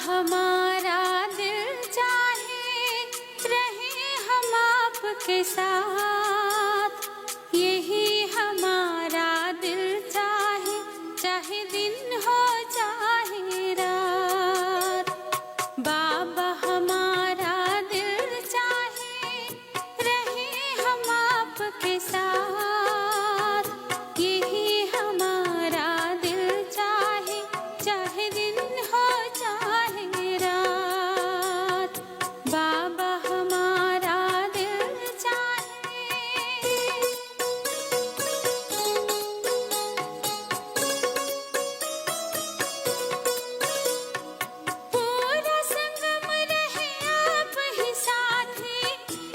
हमारा दिल चाहे रहे हम आपके साथ, यही हमारा दिल चाहे, चाहे दिन हो चाहे रात। बाबा हमारा दिल चाहे रहे हम आपके साथ, यही हमारा दिल चाहे, चाहे दिन हो चाहे रात। बाबा हमारा दिल चाहे। पूरा संगम रहे आप ही साथी,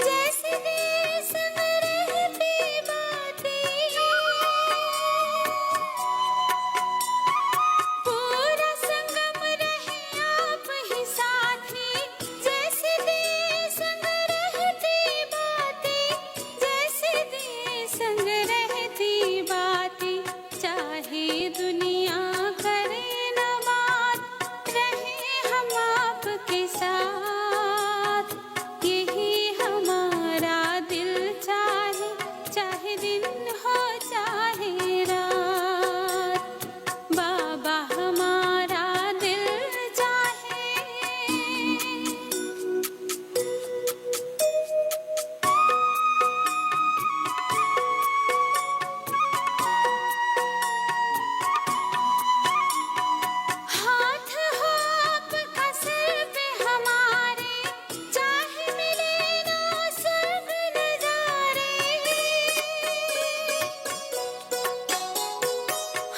जैसे दिए संग रहती बातें। पूरा संगम रहे आप ही साथी, जैसे दिए संग रहती बातें, जैसे दिए संग रहती बातें। चाहे दुनिया करे न बात, रहे हम आपके साथ, यही हमारा दिल चाहे, चाहे दिन हो चाहे रात। बाबा हमारा दिल चाहे। हाथ हो आपका सिर पे हमारे, चाहे मिले ना स्वर्ग नजारे।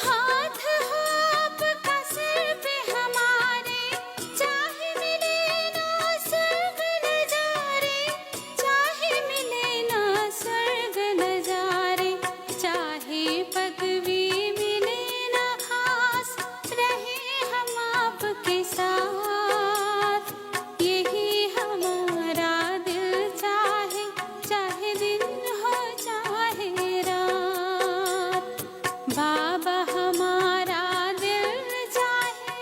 हाथ हो आपका सिर पे हमारे, चाहे मिले ना स्वर्ग नजारे, चाहे मिले ना स्वर्ग नजारे। चाहे पदवी मिले ना खास, रहे हम आपके साथ, यही हमारा दिल चाहे, चाहे दिन हो चाहे रात। बाबा हमारा दिल चाहे।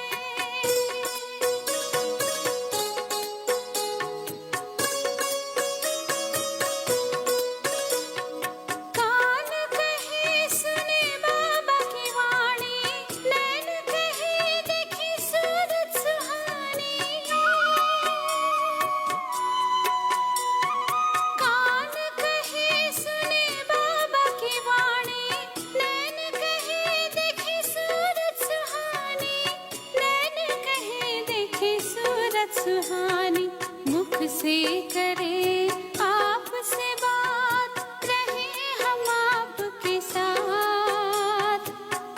कान कहे सुने बाबा की वाणी, नैन कहे देखे सूरत सुहानी। कान कहे सुने बाबा की वाणी, नैन कहे देखे सूरत सुहानी, नैन कहे देखे सूरत सुहानी। मुख से करे आपसे बात, रहे हम आपके साथ,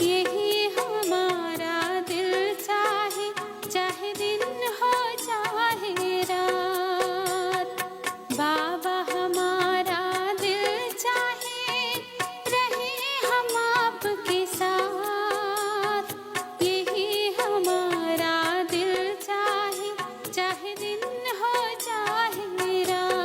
यही हमारा दिल चाहे, चाहे दिन हो चाहे रात। बाबा हमारा दिल चाहे रहे हम आपके साथ, यही हमारा दिल चाहे, चाहे दिन हो चाहे रात।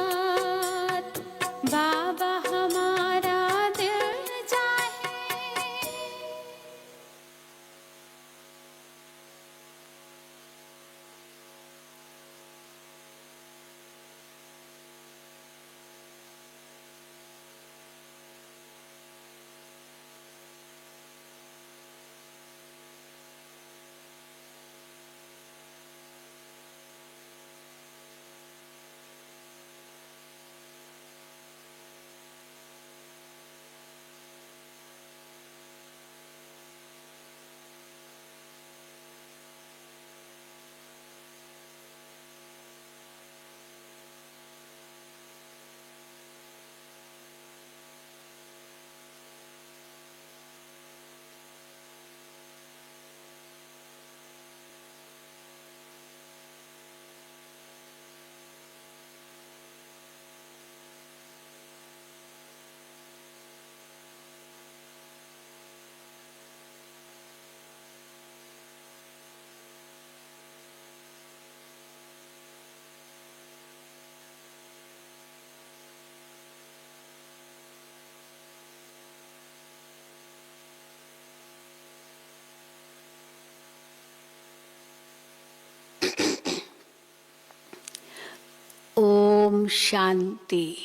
शांति।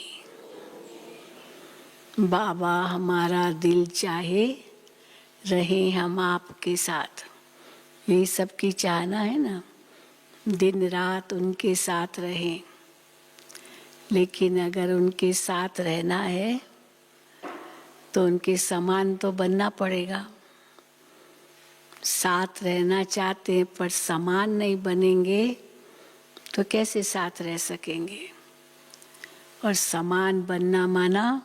बाबा हमारा दिल चाहे रहे हम आपके साथ, यही सबकी चाहना है ना, दिन रात उनके साथ रहें। लेकिन अगर उनके साथ रहना है तो उनके समान तो बनना पड़ेगा। साथ रहना चाहते हैं पर समान नहीं बनेंगे तो कैसे साथ रह सकेंगे। और समान बनना माना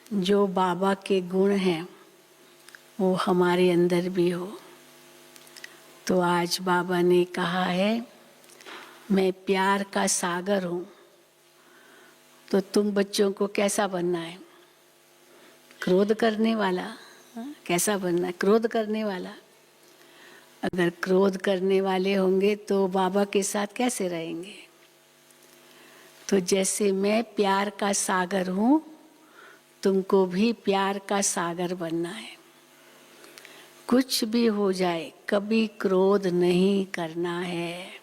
जो बाबा के गुण हैं वो हमारे अंदर भी हो। तो आज बाबा ने कहा है मैं प्यार का सागर हूँ, तो तुम बच्चों को कैसा बनना है? क्रोध करने वाला? कैसा बनना है? क्रोध करने वाला। अगर क्रोध करने वाले होंगे तो बाबा के साथ कैसे रहेंगे? तो जैसे मैं प्यार का सागर हूँ, तुमको भी प्यार का सागर बनना है। कुछ भी हो जाए कभी क्रोध नहीं करना है।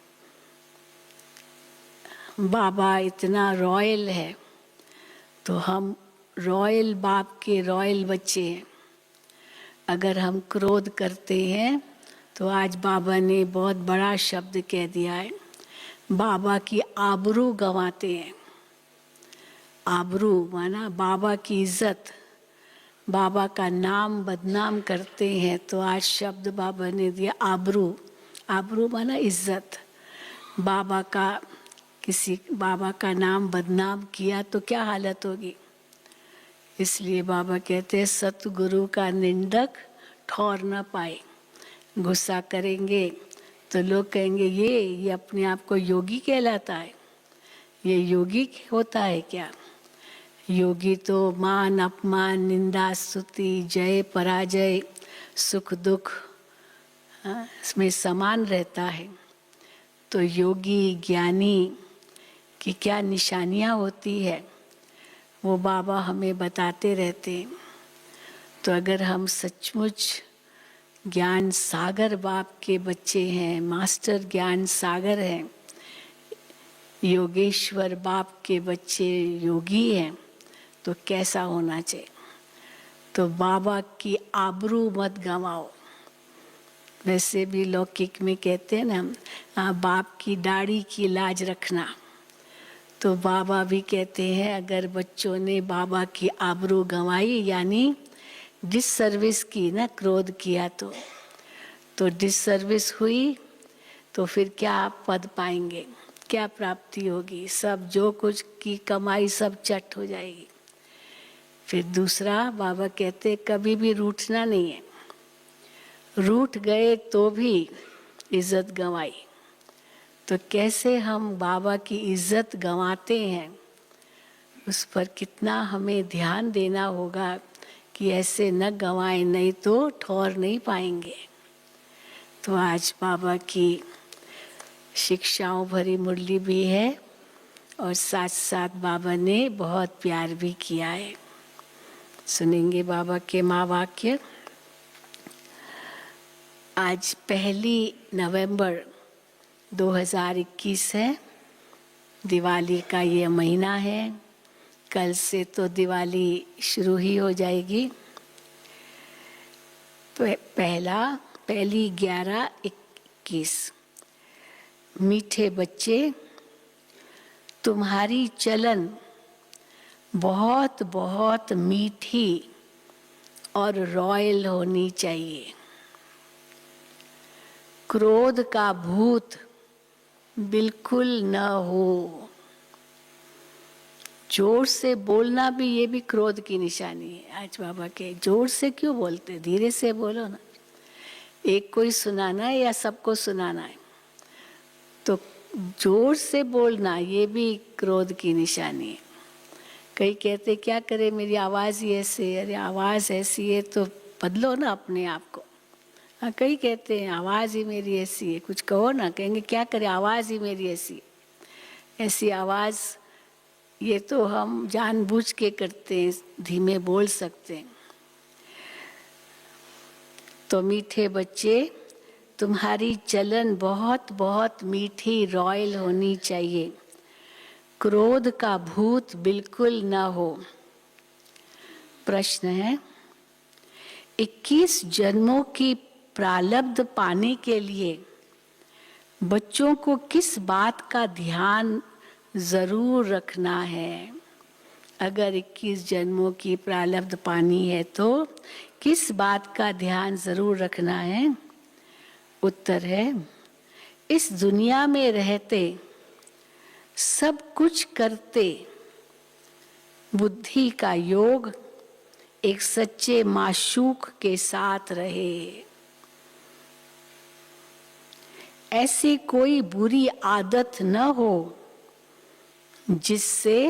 बाबा इतना रॉयल है तो हम रॉयल बाप के रॉयल बच्चे हैं। अगर हम क्रोध करते हैं तो आज बाबा ने बहुत बड़ा शब्द कह दिया है, बाबा की आबरू गंवाते हैं। आबरू माना बाबा की इज्जत, बाबा का नाम बदनाम करते हैं। तो आज शब्द बाबा ने दिया आबरू। आबरू माना इज्जत। बाबा का नाम बदनाम किया तो क्या हालत होगी। इसलिए बाबा कहते हैं सतगुरु का निंदक ठौर न पाए। गुस्सा करेंगे तो लोग कहेंगे ये अपने आप को योगी कहलाता है। ये योगी होता है क्या? योगी तो मान अपमान निंदा स्तुति जय पराजय सुख दुख इसमें समान रहता है। तो योगी ज्ञानी की क्या निशानियाँ होती है वो बाबा हमें बताते रहते हैं। तो अगर हम सचमुच ज्ञान सागर बाप के बच्चे हैं, मास्टर ज्ञान सागर हैं, योगेश्वर बाप के बच्चे योगी हैं, तो कैसा होना चाहिए। तो बाबा की आबरू मत गंवाओ। वैसे भी लौकिक में कहते हैं ना, बाप की दाढ़ी की लाज रखना। तो बाबा भी कहते हैं अगर बच्चों ने बाबा की आबरू गंवाई यानी डिससर्विस की ना, क्रोध किया तो डिससर्विस हुई तो फिर क्या पद पाएंगे, क्या प्राप्ति होगी? सब जो कुछ की कमाई सब चट हो जाएगी। फिर दूसरा बाबा कहते कभी भी रूठना नहीं है। रूठ गए तो भी इज्जत गंवाई। तो कैसे हम बाबा की इज्जत गंवाते हैं उस पर कितना हमें ध्यान देना होगा कि ऐसे न गंवाएं, नहीं तो ठौर नहीं पाएंगे। तो आज बाबा की शिक्षाओं भरी मुरली भी है और साथ साथ बाबा ने बहुत प्यार भी किया है। सुनेंगे बाबा के महावाक्य। आज 1 नवंबर 2021 है, दिवाली का ये महीना है। कल से तो दिवाली शुरू ही हो जाएगी। पहली 11-21। मीठे बच्चे तुम्हारी चलन बहुत बहुत मीठी और रॉयल होनी चाहिए। क्रोध का भूत बिल्कुल न हो। जोर से बोलना भी ये भी क्रोध की निशानी है। आज बाबा के जोर से क्यों बोलते, धीरे से बोलो ना। एक को ही सुनाना है या सबको सुनाना है? तो जोर से बोलना ये भी क्रोध की निशानी है। कई कहते क्या करे मेरी आवाज़ ही ऐसे। अरे आवाज़ ऐसी है तो बदलो ना अपने आप को। हाँ, कई कहते हैं आवाज़ ही मेरी ऐसी है, कुछ कहो ना। कहेंगे क्या करे आवाज़ ही मेरी ऐसी। ऐसी आवाज़ ये तो हम जानबूझ के करते हैं, धीमे बोल सकते हैं। तो मीठे बच्चे तुम्हारी चलन बहुत बहुत मीठी रॉयल होनी चाहिए। क्रोध का भूत बिल्कुल न हो। प्रश्न है, 21 जन्मों की प्रारब्ध पाने के लिए बच्चों को किस बात का ध्यान जरूर रखना है? अगर 21 जन्मों की प्रारब्ध पानी है तो किस बात का ध्यान जरूर रखना है? उत्तर है, इस दुनिया में रहते सब कुछ करते बुद्धि का योग एक सच्चे माशूक के साथ रहे। ऐसी कोई बुरी आदत न हो जिससे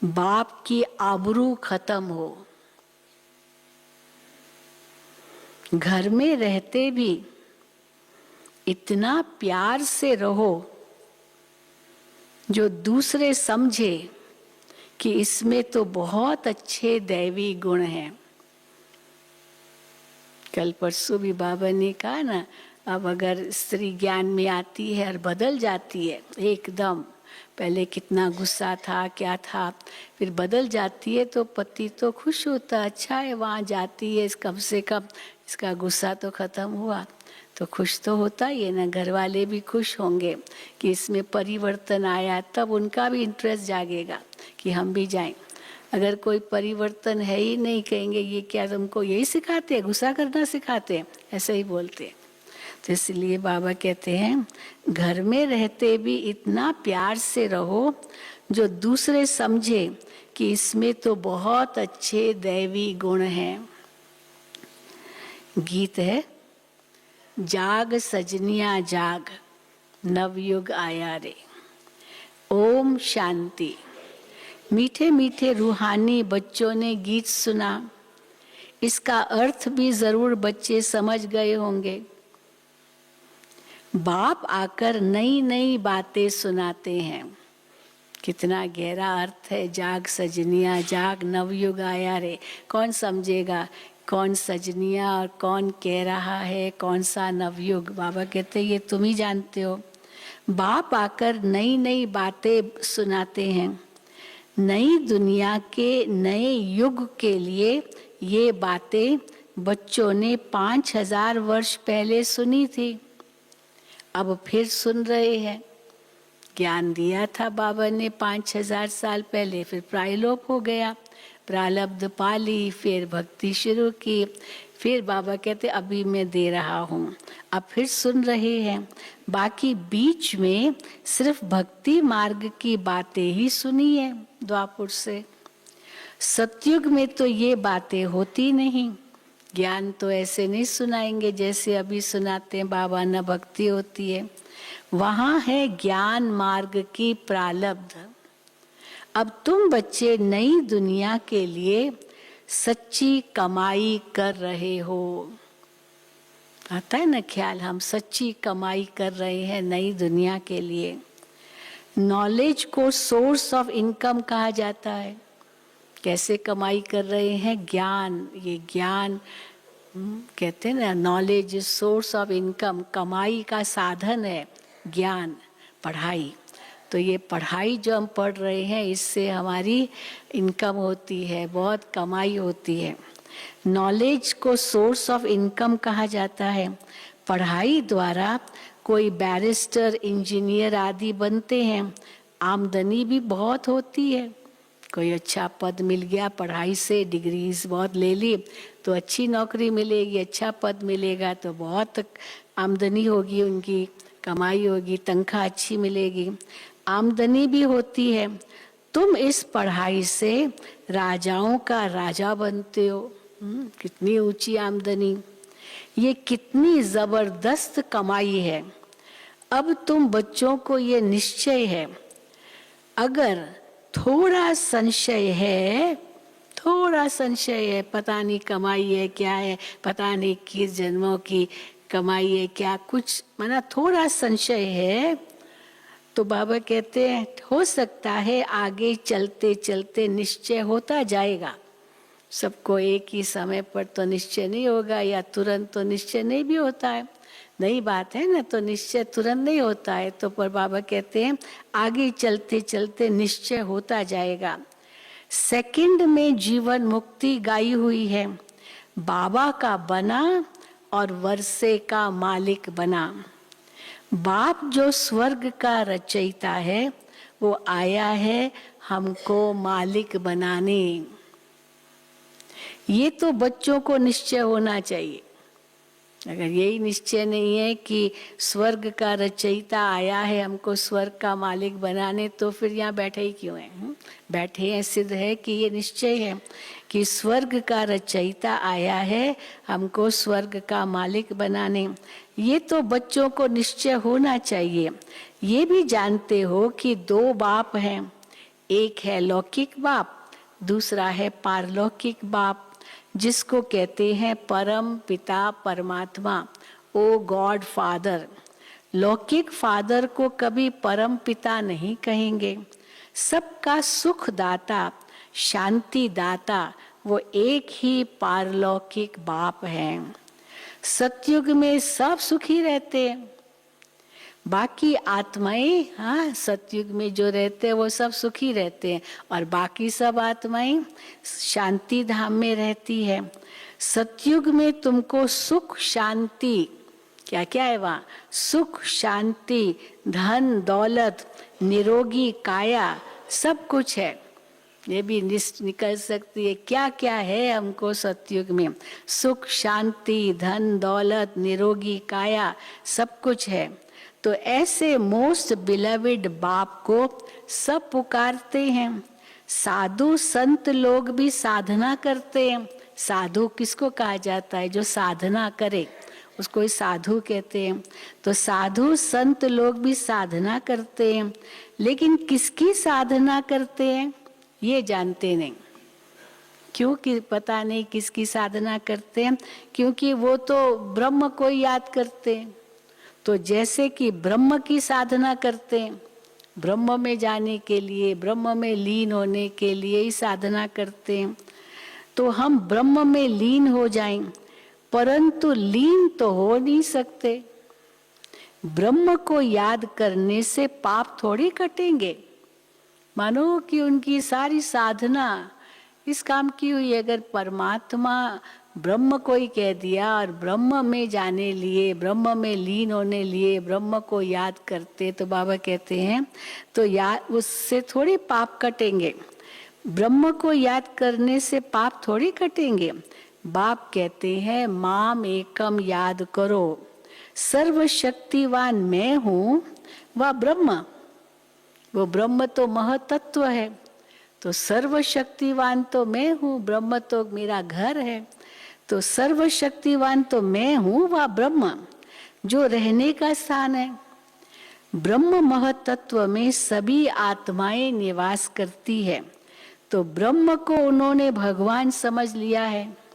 बाप की आबरू खत्म हो। घर में रहते भी इतना प्यार से रहो जो दूसरे समझे कि इसमें तो बहुत अच्छे दैवी गुण हैं। कल परसों भी बाबा ने कहा ना, अब अगर स्त्री ज्ञान में आती है और बदल जाती है एकदम, पहले कितना गुस्सा था क्या था, फिर बदल जाती है तो पति तो खुश होता, अच्छा है वहाँ जाती है, कम से कम इसका गुस्सा तो खत्म हुआ, तो खुश तो होता ही है ना। घर वाले भी खुश होंगे कि इसमें परिवर्तन आया, तब उनका भी इंटरेस्ट जागेगा कि हम भी जाएं। अगर कोई परिवर्तन है ही नहीं, कहेंगे ये क्या तुमको यही सिखाते हैं, गुस्सा करना सिखाते हैं, ऐसे ही बोलते हैं। तो इसलिए बाबा कहते हैं, घर में रहते भी इतना प्यार से रहो जो दूसरे समझे कि इसमें तो बहुत अच्छे दैवी गुण हैं। गीत है, जाग सजनिया जाग, नवयुग आया रे। ओम शांति। मीठे मीठे रूहानी बच्चों ने गीत सुना, इसका अर्थ भी जरूर बच्चे समझ गए होंगे। बाप आकर नई नई बातें सुनाते हैं। कितना गहरा अर्थ है, जाग सजनिया जाग, नवयुग आया रे। कौन समझेगा कौन सजनिया और कौन कह रहा है कौन सा नवयुग? बाबा कहते ये तुम ही जानते हो। बाप आकर नई नई बातें सुनाते हैं। नई दुनिया के नए युग के लिए ये बातें बच्चों ने 5000 वर्ष पहले सुनी थी, अब फिर सुन रहे हैं। ज्ञान दिया था बाबा ने 5000 साल पहले, फिर प्रायलोप हो गया, प्रारब्ध पाली, फिर भक्ति शुरू की, फिर बाबा कहते अभी मैं दे रहा हूँ, अब फिर सुन रहे हैं। बाकी बीच में सिर्फ भक्ति मार्ग की बातें ही सुनी है द्वापुर से। सतयुग में तो ये बातें होती नहीं, ज्ञान तो ऐसे नहीं सुनाएंगे जैसे अभी सुनाते हैं बाबा, न भक्ति होती है। वहाँ है ज्ञान मार्ग की प्रारब्ध। अब तुम बच्चे नई दुनिया के लिए सच्ची कमाई कर रहे हो। आता है ना ख्याल, हम सच्ची कमाई कर रहे हैं नई दुनिया के लिए। नॉलेज को सोर्स ऑफ इनकम कहा जाता है। कैसे कमाई कर रहे हैं? ज्ञान। ये ज्ञान कहते हैं ना, knowledge is source of income, कमाई का साधन है ज्ञान, पढ़ाई। तो ये पढ़ाई जो हम पढ़ रहे हैं इससे हमारी इनकम होती है, बहुत कमाई होती है। नॉलेज को सोर्स ऑफ इनकम कहा जाता है। पढ़ाई द्वारा कोई बैरिस्टर, इंजीनियर आदि बनते हैं, आमदनी भी बहुत होती है। कोई अच्छा पद मिल गया पढ़ाई से, डिग्रीज बहुत ले ली तो अच्छी नौकरी मिलेगी, अच्छा पद मिलेगा तो बहुत आमदनी होगी, उनकी कमाई होगी, तनख्वाह अच्छी मिलेगी, आमदनी भी होती है। तुम इस पढ़ाई से राजाओं का राजा बनते हो। कितनी ऊंची आमदनी, ये कितनी जबरदस्त कमाई है। अब तुम बच्चों को ये निश्चय है, अगर थोड़ा संशय है, थोड़ा संशय है, पता नहीं कमाई है क्या है, पता नहीं किस जन्मों की कमाई है क्या, कुछ माना थोड़ा संशय है, तो बाबा कहते हैं हो सकता है आगे चलते चलते निश्चय होता जाएगा। सबको एक ही समय पर तो निश्चय नहीं होगा, या तुरंत तो निश्चय नहीं भी होता है। नई बात है ना, तो निश्चय तुरंत नहीं होता है। तो पर बाबा कहते हैं आगे चलते चलते निश्चय होता जाएगा। सेकंड में जीवन मुक्ति गाई हुई है, बाबा का बना और वर्षे का मालिक बना। बाप जो स्वर्ग का रचयिता है, वो आया है हमको मालिक बनाने। ये तो बच्चों को निश्चय होना चाहिए। अगर यही निश्चय नहीं है कि स्वर्ग का रचयिता आया है हमको स्वर्ग का मालिक बनाने, तो फिर यहाँ बैठे ही क्यों हैं? बैठे हैं, सिद्ध है कि ये निश्चय है कि स्वर्ग का रचयिता आया है हमको स्वर्ग का मालिक बनाने। ये तो बच्चों को निश्चय होना चाहिए। ये भी जानते हो कि दो बाप हैं, एक है लौकिक बाप, दूसरा है पारलौकिक बाप, जिसको कहते हैं परम पिता परमात्मा, ओ गॉड फादर। लौकिक फादर को कभी परम पिता नहीं कहेंगे। सबका सुख दाता, शांति दाता वो एक ही पारलौकिक बाप है। सतयुग में सब सुखी रहते हैं, बाकी आत्माएं, हाँ, सतयुग में जो रहते हैं वो सब सुखी रहते हैं, और बाकी सब आत्माएं शांति धाम में रहती है। सतयुग में तुमको सुख शांति, क्या क्या है वहाँ, सुख शांति धन दौलत निरोगी काया सब कुछ है। ये भी निकल सकती है क्या क्या है हमको सतयुग में, सुख शांति धन दौलत निरोगी काया सब कुछ है। तो ऐसे मोस्ट बिलवेड बाप को सब पुकारते हैं। साधु संत लोग भी साधना करते हैं। साधु किसको कहा जाता है? जो साधना करे उसको ही साधु कहते हैं। तो साधु संत लोग भी साधना करते हैं, लेकिन किसकी साधना करते हैं ये जानते नहीं। क्योंकि पता नहीं किसकी साधना करते हैं, क्योंकि वो तो ब्रह्म को याद करते हैं। तो जैसे कि ब्रह्म की साधना करते हैं, ब्रह्म में जाने के लिए, ब्रह्म में लीन होने के लिए ही साधना करते हैं। तो हम ब्रह्म में लीन हो जाएं, परंतु लीन तो हो नहीं सकते। ब्रह्म को याद करने से पाप थोड़ी कटेंगे। मानो कि उनकी सारी साधना इस काम की हुई। अगर परमात्मा ब्रह्म को ही कह दिया और ब्रह्म में जाने लिए, ब्रह्म में लीन होने लिए ब्रह्म को याद करते, तो बाबा कहते हैं तो याद उससे थोड़ी पाप कटेंगे। ब्रह्म को याद करने से पाप थोड़ी कटेंगे। बाप कहते हैं माम एकम याद करो, सर्वशक्तिवान मैं हूँ वह ब्रह्म। वो ब्रह्म तो महतत्व है, तो सर्वशक्तिवान तो मैं हूँ, ब्रह्म तो मेरा घर है। तो सर्वशक्तिवान तो मैं हूँ वह ब्रह्म जो रहने का स्थान है। ब्रह्म महतत्व में सभी आत्माएं निवास करती है। तो ब्रह्म को उन्होंने भगवान समझ लिया है।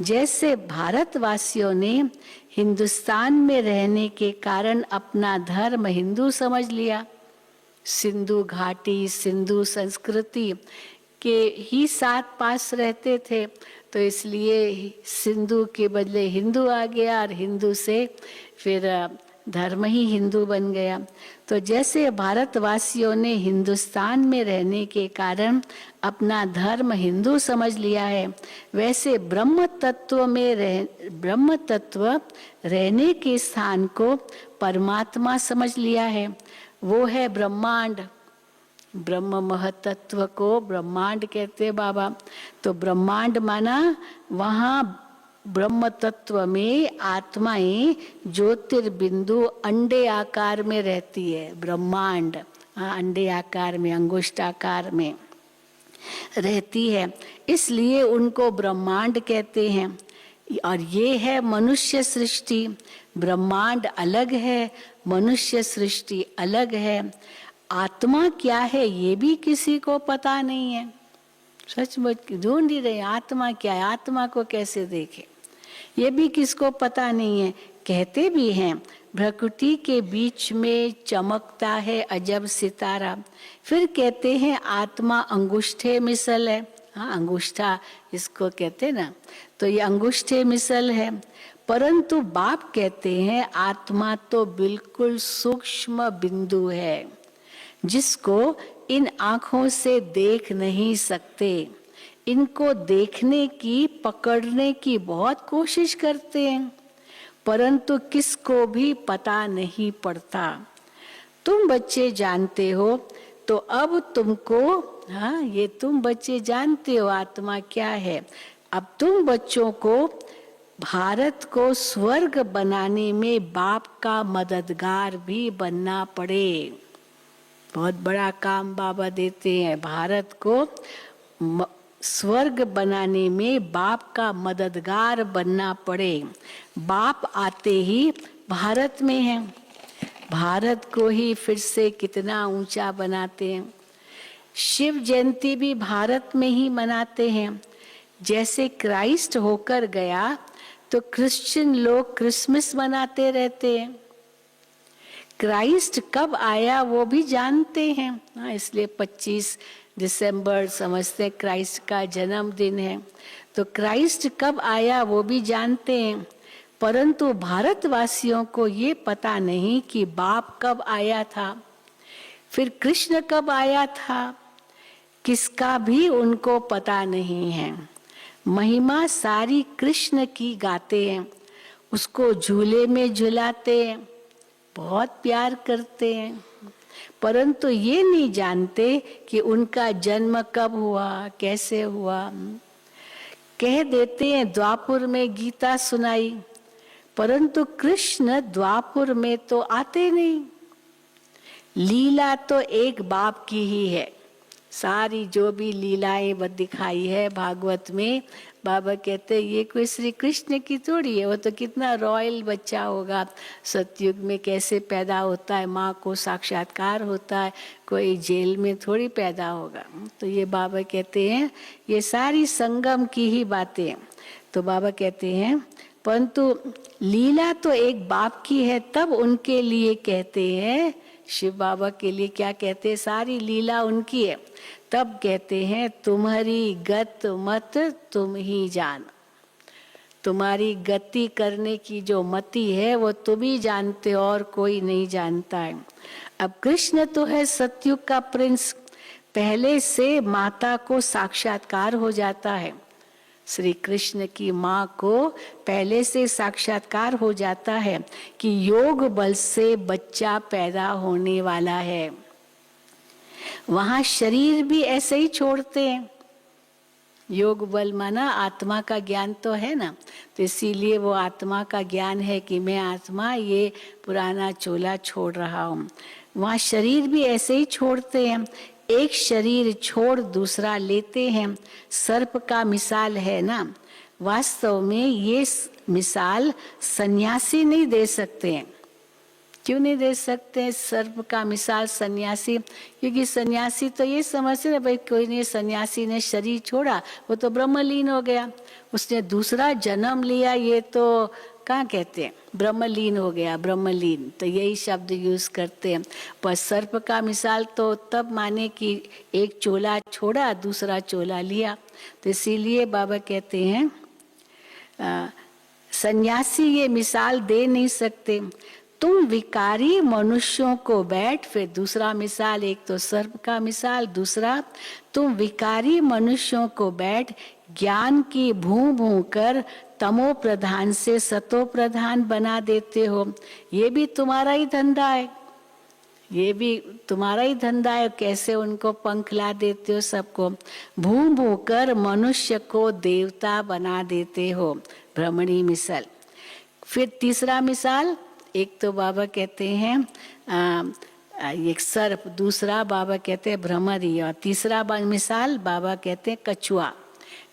जैसे भारतवासियों ने हिंदुस्तान में रहने के कारण अपना धर्म हिंदू समझ लिया, सिंधु घाटी सिंधु संस्कृति के ही साथ पास रहते थे, तो इसलिए सिंधु के बदले हिंदू आ गया और हिंदू से फिर धर्म ही हिंदू बन गया। तो जैसे भारतवासियों ने हिंदुस्तान में रहने के कारण अपना धर्म हिंदू समझ लिया है, वैसे ब्रह्म तत्व रहने के स्थान को परमात्मा समझ लिया है। वो है ब्रह्मांड। ब्रह्म महतत्व को ब्रह्मांड कहते बाबा। तो ब्रह्मांड माना वहाँ ब्रह्म तत्व में आत्माएं ज्योतिर्बिंदु अंडे आकार में रहती है। ब्रह्मांड अंडे आकार में, अंगुष्ठ आकार में रहती है, इसलिए उनको ब्रह्मांड कहते हैं। और ये है मनुष्य सृष्टि। ब्रह्मांड अलग है, मनुष्य सृष्टि अलग है। आत्मा क्या है ये भी किसी को पता नहीं है। सचमुच ढूंढ ही रहे आत्मा क्या है, आत्मा को कैसे देखे ये भी किसको पता नहीं है। कहते भी हैं प्रकृति के बीच में चमकता है अजब सितारा। फिर कहते हैं आत्मा अंगूठे मिसल है। हाँ, अंगूठा इसको कहते ना, तो ये अंगूठे मिसल है। परंतु बाप कहते हैं आत्मा तो बिल्कुल सूक्ष्म बिंदु है जिसको इन आंखों से देख नहीं सकते। इनको देखने की, पकड़ने की बहुत कोशिश करते हैं, परंतु किसको भी पता नहीं पड़ता। तुम बच्चे जानते हो, तो अब तुमको, हाँ, ये तुम बच्चे जानते हो आत्मा क्या है। अब तुम बच्चों को भारत को स्वर्ग बनाने में बाप का मददगार भी बनना पड़े। बहुत बड़ा काम बाबा देते हैं, भारत को स्वर्ग बनाने में बाप का मददगार बनना पड़े। बाप आते ही भारत में हैं, भारत को ही फिर से कितना ऊंचा बनाते हैं। शिव जयंती भी भारत में ही मनाते हैं। जैसे क्राइस्ट होकर गया तो क्रिश्चियन लोग क्रिसमस मनाते रहते हैं। क्राइस्ट कब आया वो भी जानते हैं, हाँ, इसलिए 25 दिसंबर समझते हैं क्राइस्ट का जन्मदिन है। तो क्राइस्ट कब आया वो भी जानते हैं, परंतु भारतवासियों को ये पता नहीं कि बाप कब आया था, फिर कृष्ण कब आया था, किसका भी उनको पता नहीं है। महिमा सारी कृष्ण की गाते हैं, उसको झूले में झुलाते हैं, बहुत प्यार करते हैं, परंतु ये नहीं जानते कि उनका जन्म कब हुआ, कैसे हुआ। कह देते हैं द्वापुर में गीता सुनाई, परंतु कृष्ण द्वापुर में तो आते नहीं। लीला तो एक बाप की ही है। सारी जो भी लीलाएं दिखाई है भागवत में, बाबा कहते हैं ये कोई श्री कृष्ण की थोड़ी है, वो तो कितना रॉयल बच्चा होगा। सतयुग में कैसे पैदा होता है, माँ को साक्षात्कार होता है, कोई जेल में थोड़ी पैदा होगा। तो ये बाबा कहते हैं ये सारी संगम की ही बातें। तो बाबा कहते हैं परंतु लीला तो एक बाप की है, तब उनके लिए कहते हैं, शिव बाबा के लिए क्या कहते हैं, सारी लीला उनकी है, तब कहते हैं तुम्हारी गत मत तुम ही जान। तुम्हारी गति करने की जो मति है वो तुम ही जानते हो और कोई नहीं जानता है। अब कृष्ण तो है सतयुग का प्रिंस, पहले से माता को साक्षात्कार हो जाता है। श्री कृष्ण की माँ को पहले से साक्षात्कार हो जाता है कि योग बल से बच्चा पैदा होने वाला है। वहां शरीर भी ऐसे ही छोड़ते हैं। योग बल माना आत्मा का ज्ञान तो है ना, तो इसीलिए वो आत्मा का ज्ञान है कि मैं आत्मा ये पुराना चोला छोड़ रहा हूँ। वहाँ शरीर भी ऐसे ही छोड़ते हैं, एक शरीर छोड़ दूसरा लेते हैं। सर्प का मिसाल है ना, वास्तव में ये मिसाल सन्यासी नहीं दे सकते हैं। क्यों नहीं दे सकते हैं सर्प का मिसाल सन्यासी? क्योंकि सन्यासी तो ये समझते हैं भाई कोई नहीं, सन्यासी ने शरीर छोड़ा वो तो ब्रह्मलीन हो गया, उसने दूसरा जन्म लिया, ये तो कहाँ कहते हैं, ब्रह्मलीन हो गया, ब्रह्मलीन, तो यही शब्द यूज करते हैं। पर सर्प का मिसाल तो तब माने कि एक चोला छोड़ा दूसरा चोला लिया। तो इसीलिए बाबा कहते हैं सन्यासी ये मिसाल दे नहीं सकते। तुम विकारी मनुष्यों को बैठ, फिर दूसरा मिसाल, एक तो सर्प का मिसाल, दूसरा तुम विकारी मनुष्यों को बैठ ज्ञान की भूं भूं कर तमो प्रधान से सतो प्रधान बना देते हो। ये भी तुम्हारा ही धंधा है, ये भी तुम्हारा ही धंधा है। कैसे उनको पंख ला देते हो सबको, भूं भूं कर मनुष्य को देवता बना देते हो, भ्रमणी मिसाल। फिर तीसरा मिसाल, एक तो बाबा कहते हैं एक सर्प, दूसरा बाबा कहते हैं भ्रमरी, और तीसरा मिसाल बाबा कहते हैं कछुआ।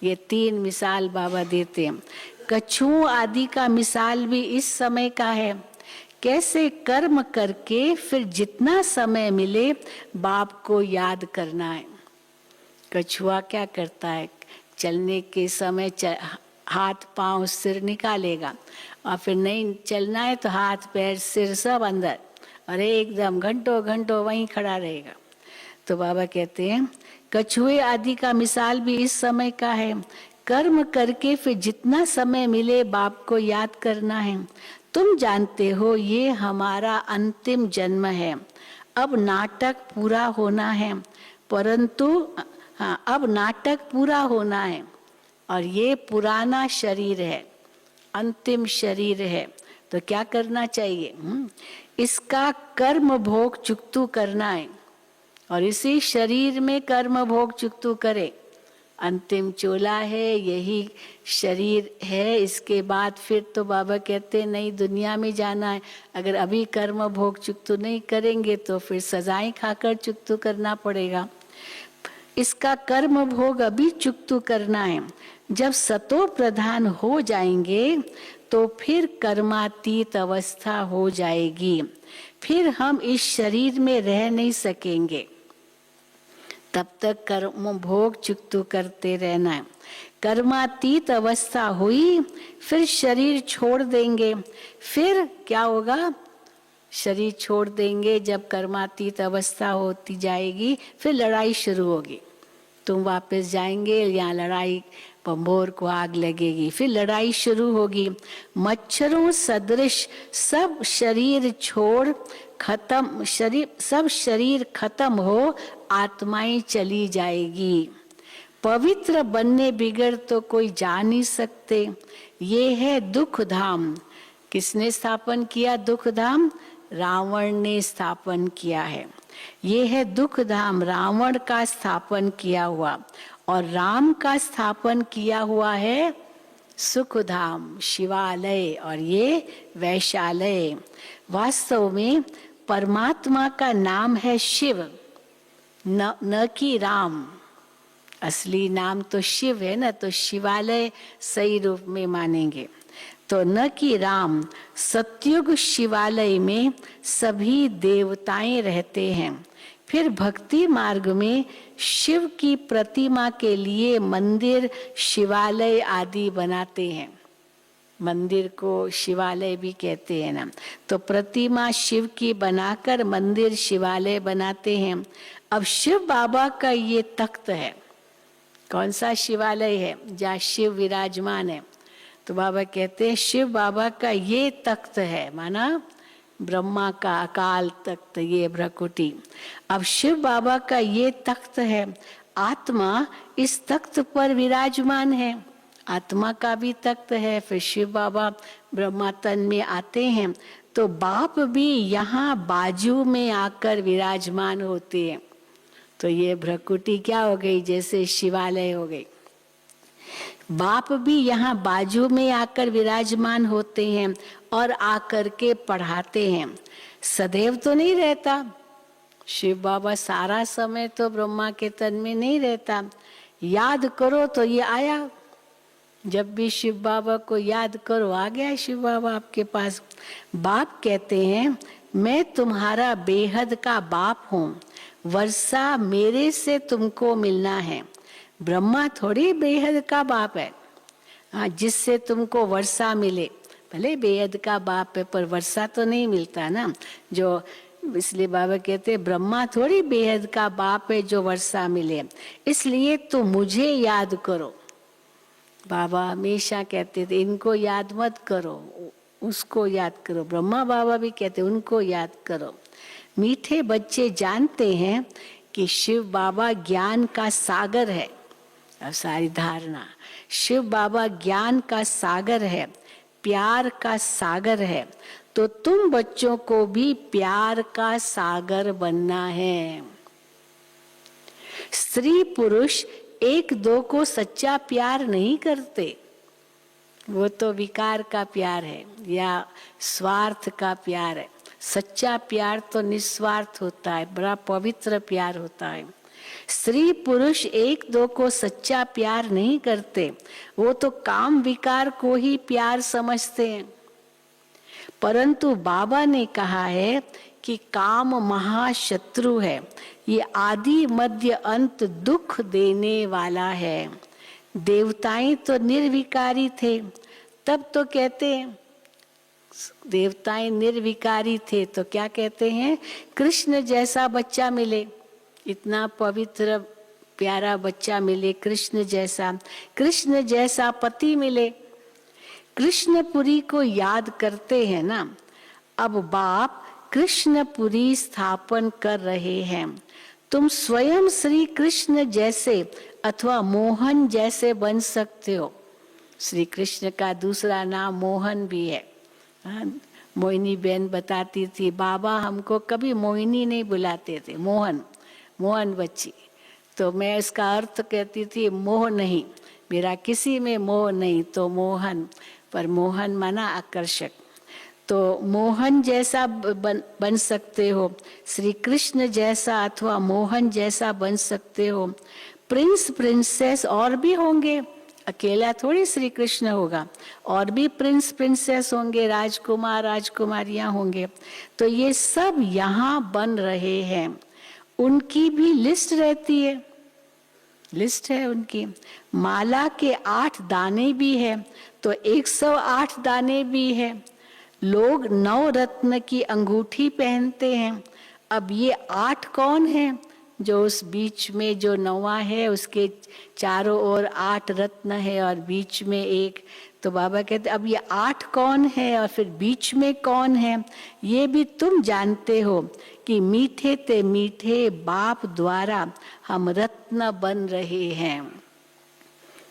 ये तीन मिसाल बाबा देते हैं। कछुओं आदि का मिसाल भी इस समय का है। कैसे कर्म करके फिर जितना समय मिले बाप को याद करना है। कछुआ क्या करता है, चलने के समय हाथ पांव सिर निकालेगा, और फिर नहीं चलना है तो हाथ पैर सिर सब अंदर, और एकदम घंटों घंटों वहीं खड़ा रहेगा। तो बाबा कहते हैं कछुए आदि का मिसाल भी इस समय का है। कर्म करके फिर जितना समय मिले बाप को याद करना है। तुम जानते हो ये हमारा अंतिम जन्म है, अब नाटक पूरा होना है, परंतु अब नाटक पूरा होना है और ये पुराना शरीर है, अंतिम शरीर है, तो क्या करना चाहिए? इसका कर्म भोग चुकतू करना है और इसी शरीर में कर्म भोग चुकतू करे। अंतिम चोला है, यही शरीर है, इसके बाद फिर तो बाबा कहते हैं नई दुनिया में जाना है। अगर अभी कर्म भोग चुकतू नहीं करेंगे तो फिर सजाएं खाकर चुकतू करना पड़ेगा। इसका कर्म भोग अभी चुकतू करना है। जब सतो प्रधान हो जाएंगे तो फिर कर्मातीत अवस्था हो जाएगी, फिर हम इस शरीर में रह नहीं सकेंगे। तब तक कर्म भोग चुकतू करते रहना है। कर्मातीत अवस्था हुई फिर शरीर छोड़ देंगे। फिर क्या होगा? शरीर छोड़ देंगे, जब कर्मातीत अवस्था होती जाएगी फिर लड़ाई शुरू होगी। तुम वापस जाएंगे, यहाँ लड़ाई, बंबोर को आग लगेगी, फिर लड़ाई शुरू होगी। मच्छरों सदृश सब शरीर छोड़ खत्म, सब शरीर खत्म हो, आत्माएं चली जाएगी। पवित्र बनने बिगड़ तो कोई जा नहीं सकते। ये है दुख धाम। किसने स्थापन किया दुख धाम? रावण ने स्थापन किया है। ये है दुख धाम, रावण का स्थापन किया हुआ, और राम का स्थापन किया हुआ है सुख धाम, शिवालय, और ये वैशालय। वास्तव में परमात्मा का नाम है शिव, न कि राम। असली नाम तो शिव है ना, तो शिवालय सही रूप में मानेंगे तो न कि राम। सतयुग शिवालय में सभी देवताएं रहते हैं। फिर भक्ति मार्ग में शिव की प्रतिमा के लिए मंदिर, शिवालय आदि बनाते हैं। मंदिर को शिवालय भी कहते हैं ना। तो प्रतिमा शिव की बनाकर मंदिर, शिवालय बनाते हैं। अब शिव बाबा का ये तख्त है। कौन सा शिवालय है? जहाँ शिव विराजमान है। तो बाबा कहते हैं शिव बाबा का ये तख्त है, माना ब्रह्मा का अकाल तख्त, ये भ्रकुटी। अब शिव बाबा का ये तख्त है, आत्मा इस तख्त पर विराजमान है। आत्मा का भी तख्त है। फिर शिव बाबा ब्रह्मा तन में आते हैं तो बाप भी यहाँ बाजू में आकर विराजमान होते हैं। तो ये भ्रकुटी क्या हो गई? जैसे शिवालय हो गई। बाप भी यहाँ बाजू में आकर विराजमान होते हैं और आकर के पढ़ाते हैं। सदैव तो नहीं रहता शिव बाबा, सारा समय तो ब्रह्मा के तन में नहीं रहता। याद करो तो ये आया। जब भी शिव बाबा को याद करो, आ गया शिव बाबा आपके पास। बाप कहते हैं मैं तुम्हारा बेहद का बाप हूँ, वर्षा मेरे से तुमको मिलना है। ब्रह्मा थोड़ी बेहद का बाप है, हाँ, जिससे तुमको वर्षा मिले। भले बेहद का बाप है पर वर्षा तो नहीं मिलता ना। जो इसलिए बाबा कहते हैं ब्रह्मा थोड़ी बेहद का बाप है जो वर्षा मिले। इसलिए तो मुझे याद करो। बाबा हमेशा कहते थे इनको याद मत करो, उसको याद करो। ब्रह्मा बाबा भी कहते उनको याद करो। मीठे बच्चे जानते हैं कि शिव बाबा ज्ञान का सागर है। अब सारी धारणा, शिव बाबा ज्ञान का सागर है, प्यार का सागर है। तो तुम बच्चों को भी प्यार का सागर बनना है। स्त्री पुरुष एक दो को सच्चा प्यार नहीं करते, वो तो विकार का प्यार है या स्वार्थ का प्यार है। सच्चा प्यार तो निस्वार्थ होता है, बड़ा पवित्र प्यार होता है। स्त्री पुरुष एक दो को सच्चा प्यार नहीं करते, वो तो काम विकार को ही प्यार समझते हैं। परंतु बाबा ने कहा है कि काम महाशत्रु है, ये आदि मध्य अंत दुख देने वाला है। देवताएं तो निर्विकारी थे, तब तो कहते हैं देवताएं निर्विकारी थे, तो क्या कहते हैं? कृष्ण जैसा बच्चा मिले, इतना पवित्र प्यारा बच्चा मिले, कृष्ण जैसा पति मिले। कृष्णपुरी को याद करते हैं ना। अब बाप कृष्णपुरी स्थापन कर रहे हैं। तुम स्वयं श्री कृष्ण जैसे अथवा मोहन जैसे बन सकते हो। श्री कृष्ण का दूसरा नाम मोहन भी है। मोहिनी बहन बताती थी, बाबा हमको कभी मोहिनी नहीं बुलाते थे, मोहन, मोहन बच्ची। तो मैं इसका अर्थ कहती थी, मोह नहीं, मेरा किसी में मोह नहीं, तो मोहन, पर मोहन माना आकर्षक। तो मोहन जैसा बन सकते हो, श्री कृष्ण जैसा अथवा मोहन जैसा बन सकते हो। प्रिंस प्रिंसेस और भी होंगे, अकेला थोड़ी श्री कृष्ण होगा, और भी प्रिंस प्रिंसेस होंगे, राजकुमार राजकुमारियां होंगे। तो ये सब यहाँ बन रहे हैं। उनकी भी लिस्ट रहती है, लिस्ट है उनकी। माला के 8 दाने भी है, तो 108 दाने भी है। लोग 9 रत्न की अंगूठी पहनते हैं। अब ये 8 कौन है? जो उस बीच में जो 9वां है, उसके चारों ओर 8 रत्न है और बीच में एक। तो बाबा कहते अब ये 8 कौन है और फिर बीच में कौन है, ये भी तुम जानते हो कि मीठे ते मीठे बाप द्वारा हम रत्न बन रहे हैं।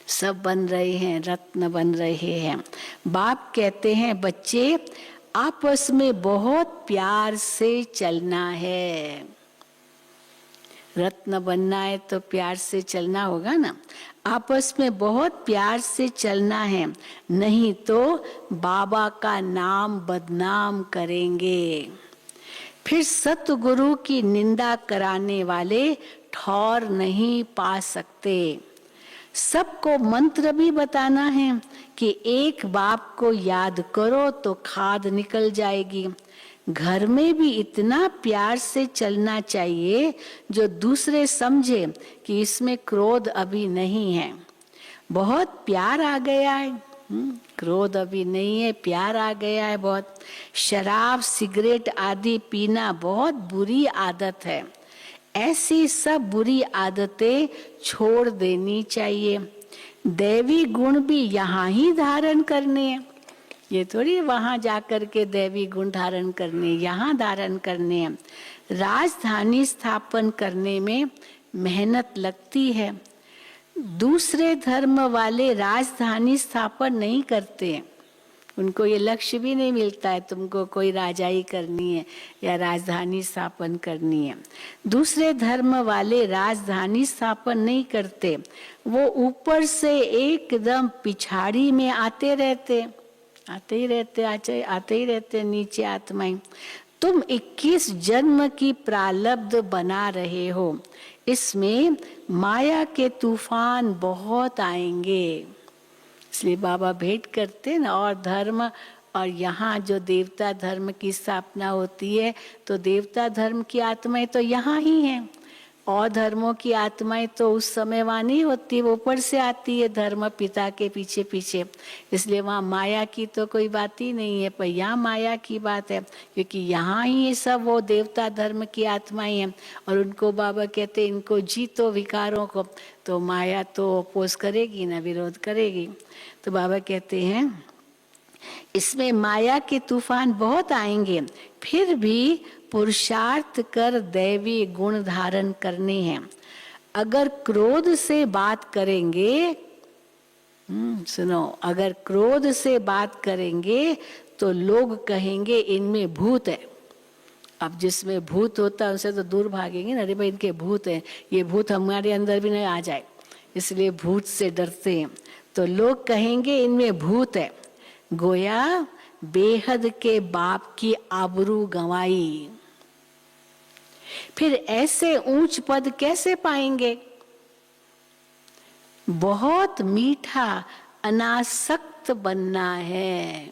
सब बन रहे हैं, रत्न बन रहे हैं। बाप कहते हैं, बच्चे आपस में बहुत प्यार से चलना है। रत्न बनना है तो प्यार से चलना होगा ना। आपस में बहुत प्यार से चलना है, नहीं तो बाबा का नाम बदनाम करेंगे। फिर सतगुरु की निंदा कराने वाले ठौर नहीं पा सकते। सबको मंत्र भी बताना है कि एक बाप को याद करो तो खाद निकल जाएगी। घर में भी इतना प्यार से चलना चाहिए जो दूसरे समझे कि इसमें क्रोध अभी नहीं है। बहुत प्यार आ गया है, क्रोध अभी नहीं है, प्यार आ गया है बहुत। शराब सिगरेट आदि पीना बहुत बुरी आदत है। ऐसी सब बुरी आदतें छोड़ देनी चाहिए। दैवी गुण भी यहाँ ही धारण करने हैं, ये थोड़ी वहां जाकर के दैवी गुण धारण करने, यहाँ धारण करने हैं। राजधानी स्थापन करने में मेहनत लगती है। दूसरे धर्म वाले राजधानी स्थापन नहीं करते हैं, उनको ये लक्ष्य भी नहीं मिलता है तुमको कोई राजाई करनी है या राजधानी स्थापन करनी है। दूसरे धर्म वाले राजधानी स्थापन नहीं करते, वो ऊपर से एकदम पिछाड़ी में आते ही रहते नीचे आत्माएं। तुम 21 जन्म की प्रारब्ध बना रहे हो, इसमें माया के तूफान बहुत आएंगे। इसलिए बाबा भेंट करते ना, और धर्म, और यहाँ जो देवता धर्म की स्थापना होती है तो देवता धर्म की आत्माएं तो यहाँ ही हैं, और धर्मों की आत्माएं तो उस समय वहाँ नहीं होती, वो ऊपर से आती है धर्म पिता के पीछे पीछे। इसलिए वहाँ माया की तो कोई बात ही नहीं है, पर यहाँ माया की बात है, क्योंकि यहाँ ही ये सब वो देवता धर्म की आत्माएं हैं। और उनको बाबा कहते हैं, इनको जीतो विकारों को, तो माया तो अपोज करेगी ना, विरोध करेगी। तो बाबा कहते हैं इसमें माया के तूफान बहुत आएंगे, फिर भी पुरुषार्थ कर दैवी गुण धारण करने हैं। अगर क्रोध से बात करेंगे, सुनो, अगर क्रोध से बात करेंगे तो लोग कहेंगे इनमें भूत है। अब जिसमें भूत होता है उनसे तो दूर भागेंगे ना, अरे भाई इनके भूत है, ये भूत हमारे अंदर भी नहीं आ जाए, इसलिए भूत से डरते हैं। तो लोग कहेंगे इनमें भूत है। गोया बेहद के बाप की आबरू गंवाई। फिर ऐसे ऊंच पद कैसे पाएंगे? बहुत मीठा अनासक्त बनना है,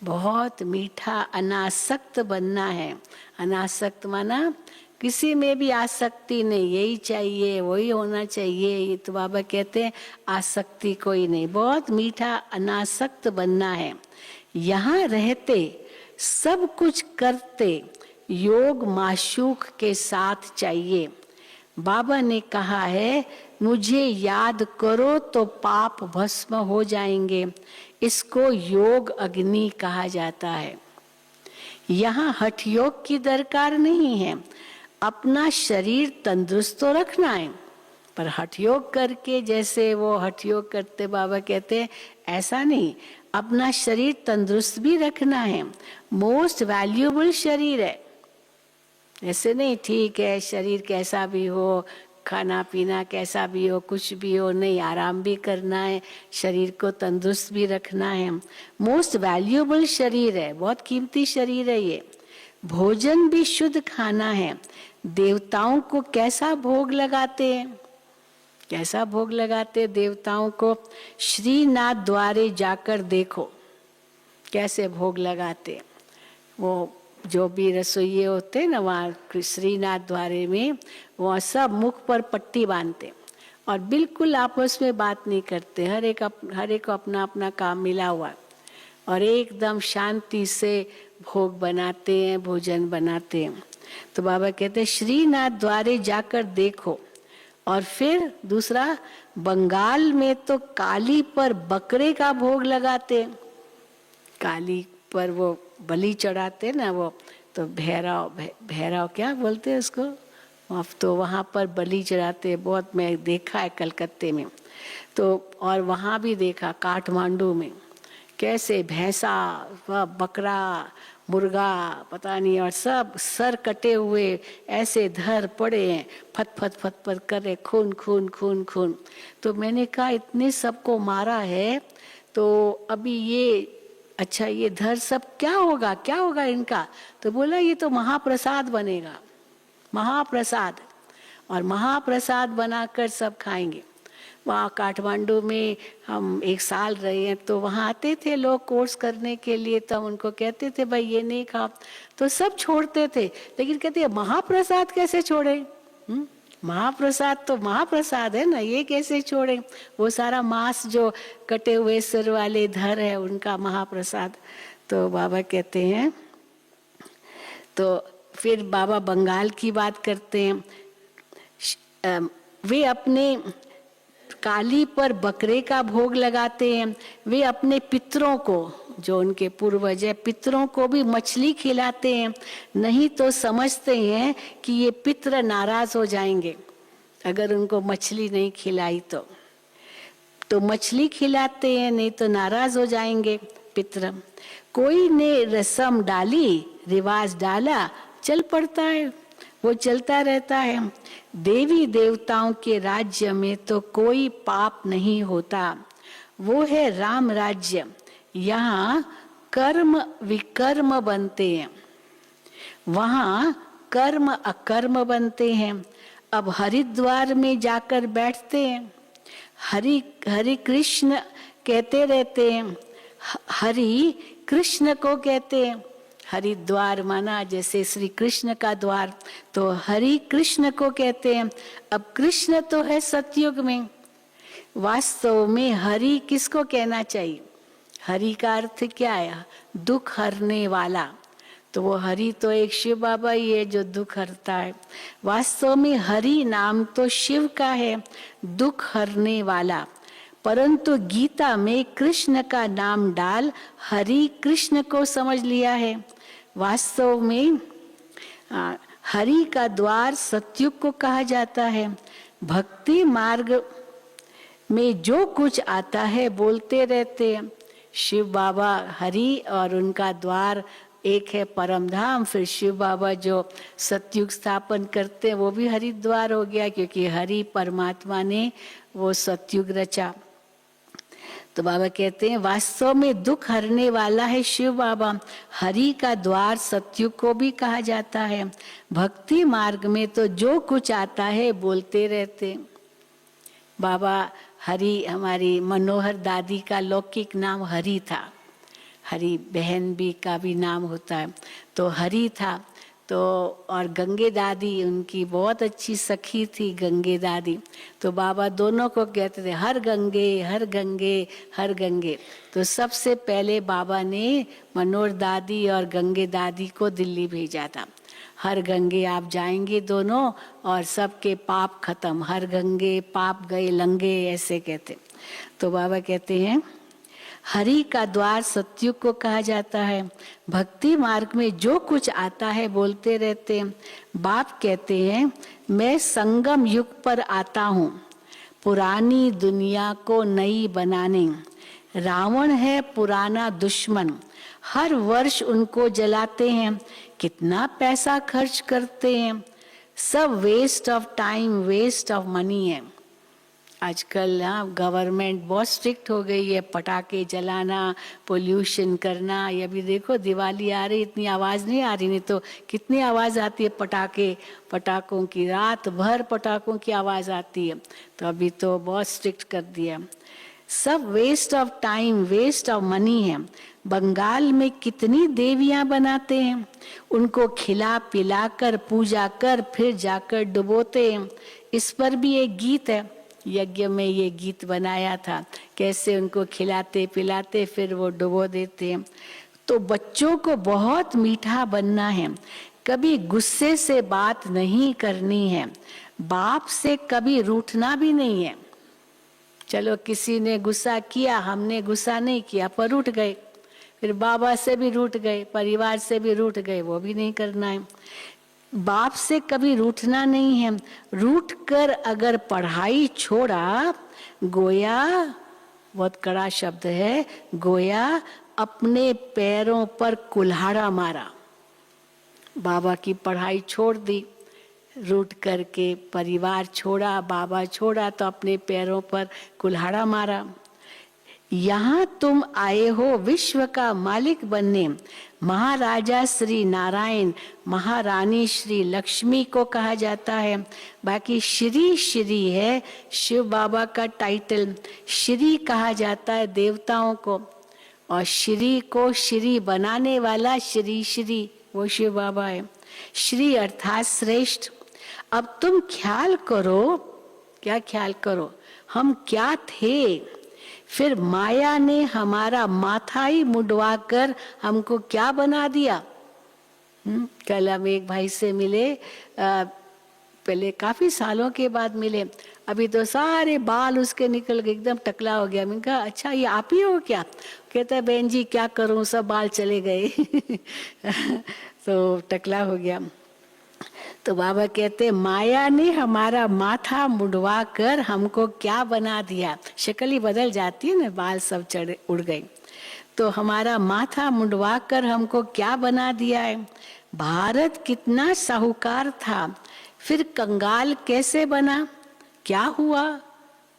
बहुत मीठा अनासक्त बनना है। अनासक्त माना किसी में भी आसक्ति नहीं, यही चाहिए वही होना चाहिए, ये तो बाबा कहते हैं आसक्ति कोई नहीं, बहुत मीठा अनासक्त बनना है। यहाँ रहते सब कुछ करते योग माशूक के साथ चाहिए। बाबा ने कहा है मुझे याद करो तो पाप भस्म हो जाएंगे। इसको योग अग्नि कहा जाता है। यहाँ हठ योग की दरकार नहीं है, अपना शरीर तंदुरुस्त तो रखना है, पर हठ योग करके जैसे वो हठ योग करते बाबा कहते हैं ऐसा नहीं, अपना शरीर तंदुरुस्त भी रखना है। मोस्ट वैल्यूएबल शरीर है, ऐसे नहीं ठीक है शरीर कैसा भी हो, खाना पीना कैसा भी हो, कुछ भी हो, नहीं आराम भी करना है, शरीर को तंदुरुस्त भी रखना है। मोस्ट वैल्यूएबल शरीर है, बहुत कीमती शरीर है ये। भोजन भी शुद्ध खाना है। देवताओं को कैसा भोग लगाते हैं, कैसा भोग लगाते देवताओं को, श्रीनाथ द्वारे जाकर देखो कैसे भोग लगाते। वो जो भी रसोइये होते हैं ना वहाँ श्रीनाथ द्वारे में, वहाँ सब मुख पर पट्टी बांधते और बिल्कुल आपस में बात नहीं करते, हर एक को अपना अपना काम मिला हुआ और एकदम शांति से भोग बनाते हैं, भोजन बनाते हैं। तो बाबा कहते हैं श्रीनाथ द्वारे जाकर देखो। और फिर दूसरा, बंगाल में तो काली पर बकरे का भोग लगाते, काली पर वो बलि चढ़ाते ना, वो तो भैरव क्या बोलते हैं उसको, अब तो वहाँ पर बलि चढ़ाते, बहुत मैं देखा है कलकत्ते में तो, और वहाँ भी देखा काठमांडू में कैसे भैंसा व बकरा मुर्गा पता नहीं, और सब सर कटे हुए ऐसे धर पड़े हैं, फत फत फत फत कर रहे, खून खून खून खून। तो मैंने कहा इतने सबको मारा है तो अभी ये अच्छा ये धर सब क्या होगा, क्या होगा इनका? तो बोला ये तो महाप्रसाद बनेगा, महाप्रसाद, और महाप्रसाद बनाकर सब खाएंगे। वहाँ काठमांडू में हम 1 साल रहे हैं तो वहाँ आते थे लोग कोर्स करने के लिए, तो हम उनको कहते थे भाई ये नहीं खाओ, तो सब छोड़ते थे, लेकिन कहते हैं महाप्रसाद कैसे छोड़े? महाप्रसाद तो महाप्रसाद है ना, ये कैसे छोड़े? वो सारा मांस जो कटे हुए सिर वाले धर है उनका महाप्रसाद। तो बाबा कहते हैं, तो फिर बाबा बंगाल की बात करते हैं, वे अपने काली पर बकरे का भोग लगाते हैं, वे अपने पितरों को, जो उनके पूर्वज है, पितरों को भी मछली खिलाते हैं, नहीं तो समझते हैं कि ये पितर नाराज हो जाएंगे अगर उनको मछली नहीं खिलाई तो मछली खिलाते हैं, नहीं तो नाराज हो जाएंगे पितर। कोई ने रस्म डाली, रिवाज डाला, चल पड़ता है, वो चलता रहता है। देवी देवताओं के राज्य में तो कोई पाप नहीं होता, वो है राम राज्य, यहाँ कर्म विकर्म बनते हैं, वहाँ कर्म अकर्म बनते हैं। अब हरिद्वार में जाकर बैठते हैं, हरि कृष्ण कहते रहते हैं, हरि कृष्ण को कहते हैं, हरिद्वार माना जैसे श्री कृष्ण का द्वार, तो हरि कृष्ण को कहते हैं। अब कृष्ण तो है सतयुग में, वास्तव में हरि किसको कहना चाहिए? हरि का अर्थ क्या है? दुख हरने वाला, तो वो हरि तो एक शिव बाबा ही है जो दुख हरता है। वास्तव में हरि नाम तो शिव का है, दुख हरने वाला, परंतु गीता में कृष्ण का नाम डाल हरि कृष्ण को समझ लिया है। वास्तव में हरि का द्वार सतयुग को कहा जाता है। भक्ति मार्ग में जो कुछ आता है बोलते रहते हैं। शिव बाबा हरि और उनका द्वार एक है परम धाम, फिर शिव बाबा जो सतयुग स्थापन करते हैं वो भी हरिद्वार हो गया, क्योंकि हरि परमात्मा ने वो सतयुग रचा। तो बाबा कहते हैं वास्तव में दुख हरने वाला है शिव बाबा, हरि का द्वार सतयुग को भी कहा जाता है। भक्ति मार्ग में तो जो कुछ आता है बोलते रहते। बाबा हरि, हमारी मनोहर दादी का लौकिक नाम हरि था, हरि बहन भी का भी नाम होता है, तो हरि था। तो और गंगे दादी उनकी बहुत अच्छी सखी थी, गंगे दादी, तो बाबा दोनों को कहते थे हर गंगे हर गंगे हर गंगे। तो सबसे पहले बाबा ने मनोहर दादी और गंगे दादी को दिल्ली भेजा था, हर गंगे आप जाएंगे दोनों और सबके पाप खत्म, हर गंगे पाप गए लंगे, ऐसे कहते। तो बाबा कहते हैं हरि का द्वार सतयुग को कहा जाता है। भक्ति मार्ग में जो कुछ आता है बोलते रहते हैं। बाप कहते हैं मैं संगम युग पर आता हूँ पुरानी दुनिया को नई बनाने। रावण है पुराना दुश्मन, हर वर्ष उनको जलाते हैं, कितना पैसा खर्च करते हैं, सब waste of time, waste of money है। आजकल गवर्नमेंट बहुत स्ट्रिक्ट हो गई है, पटाखे जलाना, पोल्यूशन करना। ये अभी देखो दिवाली आ रही, इतनी आवाज़ नहीं आ रही, नहीं तो कितनी आवाज़ आती है पटाखों की, रात भर पटाखों की आवाज़ आती है। तो अभी तो बहुत स्ट्रिक्ट कर दिया। सब waste of time, waste of money है। बंगाल में कितनी देवियां बनाते हैं, उनको खिला पिला कर पूजा कर फिर जाकर डुबोते हैं। इस पर भी एक गीत है, यज्ञ में ये गीत बनाया था, कैसे उनको खिलाते पिलाते फिर वो डुबो देते हैं। तो बच्चों को बहुत मीठा बनना है, कभी गुस्से से बात नहीं करनी है, बाप से कभी रूठना भी नहीं है। चलो किसी ने गुस्सा किया, हमने गुस्सा नहीं किया पर रूठ गए, फिर बाबा से भी रूठ गए, परिवार से भी रूठ गए, वो भी नहीं करना है। बाप से कभी रूठना नहीं है। रूठ कर अगर पढ़ाई छोड़ा, गोया, बहुत कड़ा शब्द है, गोया अपने पैरों पर कुल्हाड़ा मारा। बाबा की पढ़ाई छोड़ दी, रूठ करके परिवार छोड़ा, बाबा छोड़ा तो अपने पैरों पर कुल्हाड़ा मारा। यहाँ तुम आए हो विश्व का मालिक बनने। महाराजा श्री नारायण, महारानी श्री लक्ष्मी को कहा जाता है। बाकी श्री श्री है शिव बाबा का टाइटल, श्री कहा जाता है देवताओं को, और श्री को श्री बनाने वाला श्री श्री वो शिव बाबा है। श्री अर्थात श्रेष्ठ। अब तुम ख्याल करो, क्या ख्याल करो, हम क्या थे, फिर माया ने हमारा माथा ही मुंडवा कर हमको क्या बना दिया। कल हम एक भाई से मिले, पहले काफी सालों के बाद मिले, अभी तो सारे बाल उसके निकल गए, एकदम टकला हो गया। मैंने कहा अच्छा ये आप ही हो क्या? कहता है बहन जी क्या करूं, सब बाल चले गए तो टकला हो गया। तो बाबा कहते माया ने हमारा माथा मुंडवा कर हमको क्या बना दिया। शक्ल ही बदल जाती है ना, बाल सब चढ़ उड़ गए। तो हमारा माथा मुंडवा कर हमको क्या बना दिया है। भारत कितना साहूकार था, फिर कंगाल कैसे बना, क्या हुआ?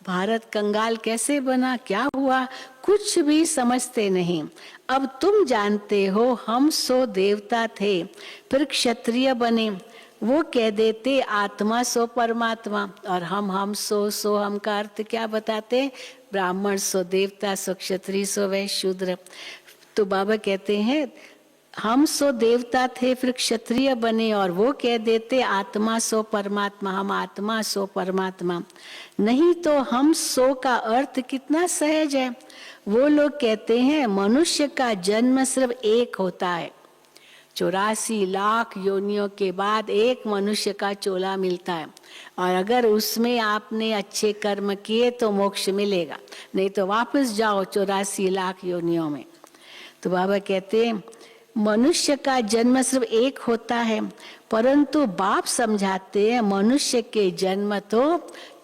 भारत कंगाल कैसे बना, क्या हुआ? कुछ भी समझते नहीं। अब तुम जानते हो हम सो देवता थे, फिर क्षत्रिय बने। वो कह देते आत्मा सो परमात्मा, और हम सो हम का अर्थ क्या बताते, ब्राह्मण सो देवता, सो क्षत्रिय, सो वैश्य, शूद्र। तो बाबा कहते हैं हम सो देवता थे फिर क्षत्रिय बने, और वो कह देते आत्मा सो परमात्मा, हम आत्मा सो परमात्मा। नहीं तो हम सो का अर्थ कितना सहज है। वो लोग कहते हैं मनुष्य का जन्म सिर्फ एक होता है, 84 लाख योनियों के बाद एक मनुष्य का चोला मिलता है, और अगर उसमें आपने अच्छे कर्म किए तो मोक्ष मिलेगा, नहीं तो वापस जाओ 84 लाख योनियों में। तो बाबा कहते हैं मनुष्य का जन्म सिर्फ एक होता है, परंतु बाप समझाते हैं मनुष्य के जन्म तो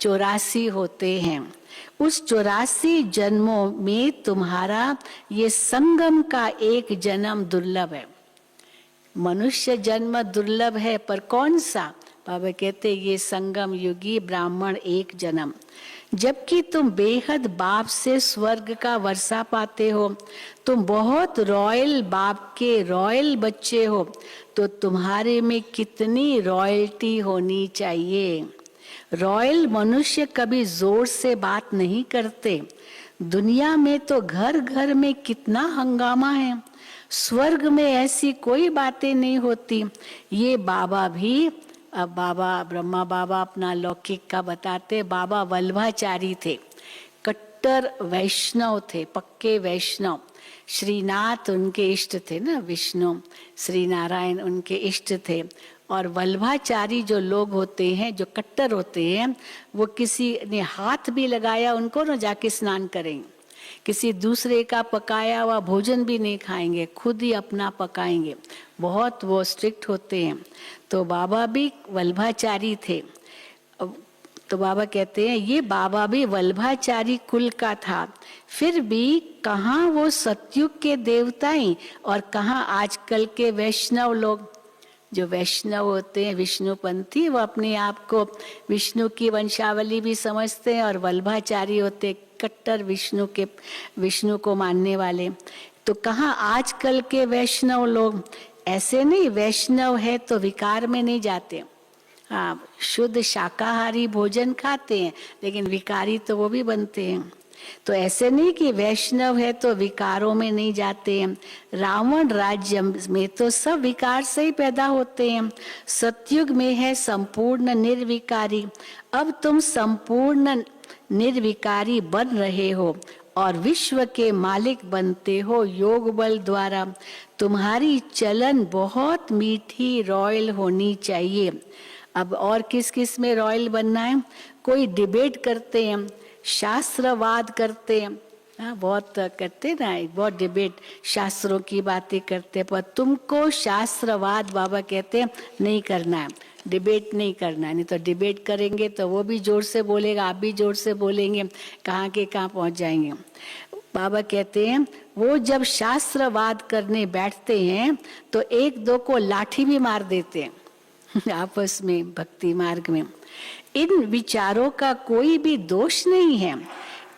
84 होते हैं। उस 84 जन्मों में तुम्हारा ये संगम का एक जन्म दुर्लभ है। मनुष्य जन्म दुर्लभ है, पर कौन सा? बाबा कहते ये संगम युगी ब्राह्मण एक जन्म। जबकि तुम बेहद बाप से स्वर्ग का वर्षा पाते हो, तुम बहुत रॉयल बाप के रॉयल बच्चे हो, तो तुम्हारे में कितनी रॉयल्टी होनी चाहिए। रॉयल मनुष्य कभी जोर से बात नहीं करते। दुनिया में तो घर घर में कितना हंगामा है, स्वर्ग में ऐसी कोई बातें नहीं होती। ये बाबा भी, अब बाबा ब्रह्मा बाबा अपना लौकिक का बताते, बाबा वल्लभाचारी थे, कट्टर वैष्णव थे, पक्के वैष्णव। श्रीनाथ उनके इष्ट थे ना, विष्णु श्री नारायण उनके इष्ट थे। और वल्भाचारी जो लोग होते हैं, जो कट्टर होते हैं, वो किसी ने हाथ भी लगाया उनको ना जाके स्नान करेंगे, किसी दूसरे का पकाया हुआ भोजन भी नहीं खाएंगे, खुद ही अपना पकाएंगे, बहुत वो स्ट्रिक्ट होते हैं। तो बाबा भी वल्भाचारी थे। तो बाबा कहते हैं ये बाबा भी वल्भाचारी कुल का था, फिर भी कहाँ वो सतयुग के देवताएं और कहाँ आजकल के वैष्णव लोग। जो वैष्णव होते हैं, विष्णुपंथी, वो अपने आप को विष्णु की वंशावली भी समझते हैं, और वल्भाचारी होते कट्टर विष्णु को मानने वाले। तो कहाँ आजकल के वैष्णव लोग ऐसे नहीं, वैष्णव है तो विकार में नहीं जाते, हाँ शुद्ध शाकाहारी भोजन खाते हैं, लेकिन विकारी तो वो भी बनते हैं। तो ऐसे नहीं कि वैष्णव है तो विकारों में नहीं जाते हैं। रावण राज्य में तो सब विकार से ही पैदा होते हैं। सतयुग में है संपूर्ण निर्विकारी, अब तुम संपूर्ण निर्विकारी बन रहे हो और विश्व के मालिक बनते हो योग बल द्वारा। तुम्हारी चलन बहुत मीठी रॉयल होनी चाहिए। अब और किस किस में रॉयल बनना है? कोई डिबेट करते हैं, शास्त्रवाद करते हैं, हाँ बहुत करते ना, बहुत डिबेट शास्त्रों की बातें करते हैं, पर तुमको शास्त्रवाद बाबा कहते हैं नहीं करना है, डिबेट नहीं करना है। नहीं तो डिबेट करेंगे तो वो भी जोर से बोलेगा, आप भी जोर से बोलेंगे, कहाँ के कहाँ पहुँच जाएंगे। बाबा कहते हैं वो जब शास्त्रवाद करने बैठते हैं तो एक दो को लाठी भी मार देते हैं आपस में भक्ति मार्ग में। इन विचारों का कोई भी दोष नहीं है,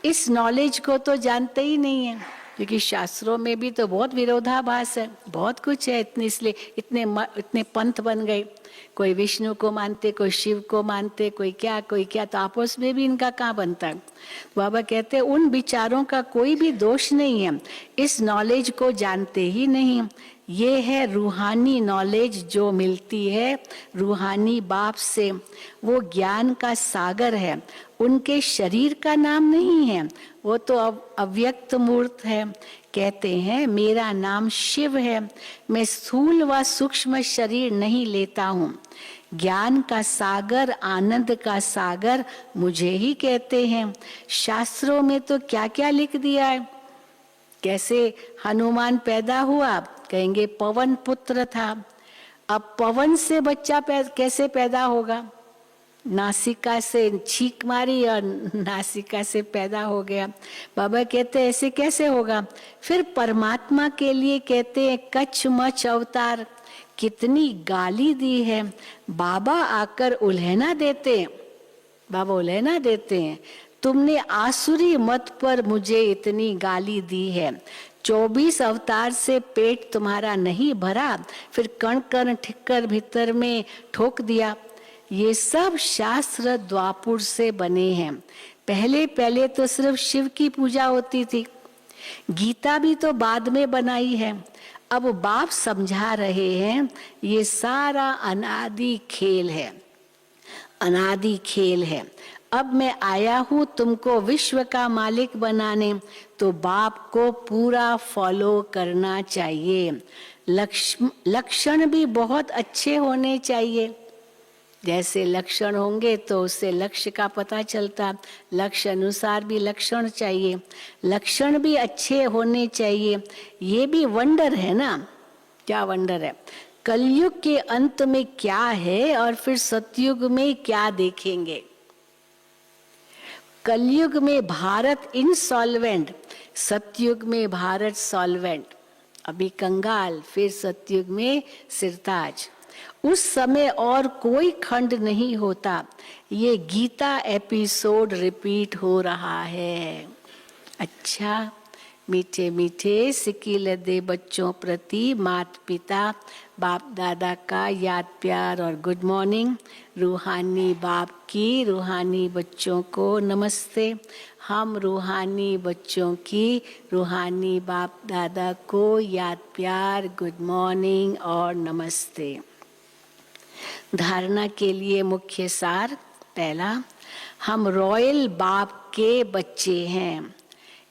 इस नॉलेज को तो जानते ही नहीं है, क्योंकि शास्त्रों में भी तो बहुत विरोधाभास है, बहुत कुछ है, इसलिए इतने पंथ बन गए, कोई विष्णु को मानते, कोई शिव को मानते, कोई क्या, तो आपस में भी इनका कहाँ बनता है। बाबा कहते हैं उन विचारों का कोई भी दोष नहीं है, इस नॉलेज को जानते ही नहीं। ये है रूहानी नॉलेज जो मिलती है रूहानी बाप से, वो ज्ञान का सागर है, उनके शरीर का नाम नहीं है, वो तो अव्यक्त मूर्त है। कहते हैं मेरा नाम शिव है, मैं स्थूल व सूक्ष्म शरीर नहीं लेता हूँ। ज्ञान का सागर, आनंद का सागर मुझे ही कहते हैं। शास्त्रों में तो क्या क्या लिख दिया है, कैसे हनुमान पैदा हुआ, कहेंगे पवन पुत्र था। अब पवन से बच्चा कैसे पैदा होगा? नासिका से छींक मारी और नासिका से पैदा हो गया। बाबा कहते हैं ऐसे कैसे होगा? फिर परमात्मा के लिए कहते हैं कच्छ मच अवतार, कितनी गाली दी है। बाबा आकर उल्हना देते हैं, बाबा उल्हना देते हैं, तुमने आसुरी मत पर मुझे इतनी गाली दी है, 24 अवतार से पेट तुम्हारा नहीं भरा, फिर कण कण ठिक्कर भीतर में ठोक दिया। ये सब शास्त्र द्वापुर से बने हैं। पहले पहले तो सिर्फ शिव की पूजा होती थी, गीता भी तो बाद में बनाई है। अब बाप समझा रहे हैं ये सारा अनादि खेल है, अनादि खेल है। अब मैं आया हूँ तुमको विश्व का मालिक बनाने, तो बाप को पूरा फॉलो करना चाहिए। लक्षण भी बहुत अच्छे होने चाहिए, जैसे लक्षण होंगे तो उससे लक्ष्य का पता चलता, लक्ष्य अनुसार भी लक्षण चाहिए, लक्षण भी अच्छे होने चाहिए। ये भी वंडर है ना, क्या वंडर है? कलयुग के अंत में क्या है और फिर सतयुग में क्या देखेंगे। कलयुग में भारत इनसॉल्वेंट, सतयुग में भारत सॉल्वेंट, अभी कंगाल, फिर सतयुग में सिरताज। उस समय और कोई खंड नहीं होता, ये गीता एपिसोड रिपीट हो रहा है। अच्छा, मीठे मीठे सिकिल दे बच्चों प्रति माता पिता बाप दादा का याद प्यार और गुड मॉर्निंग। रूहानी बाप की रूहानी बच्चों को नमस्ते। हम रूहानी बच्चों की रूहानी बाप दादा को याद प्यार, गुड मॉर्निंग और नमस्ते। धारणा के लिए मुख्य सार, पहला, हम रॉयल बाप के बच्चे हैं,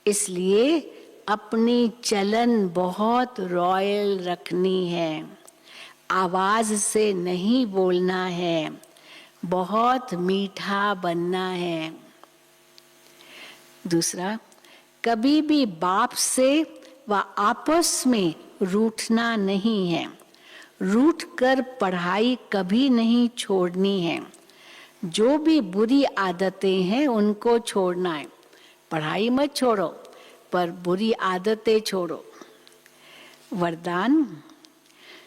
इसलिए अपनी चलन बहुत रॉयल रखनी है, आवाज से नहीं बोलना है, बहुत मीठा बनना है। दूसरा, कभी भी बाप से व आपस में रूठना नहीं है, रूठ कर पढ़ाई कभी नहीं छोड़नी है। जो भी बुरी आदतें हैं उनको छोड़ना है, पढ़ाई मत छोड़ो पर बुरी आदतें छोड़ो। वरदान,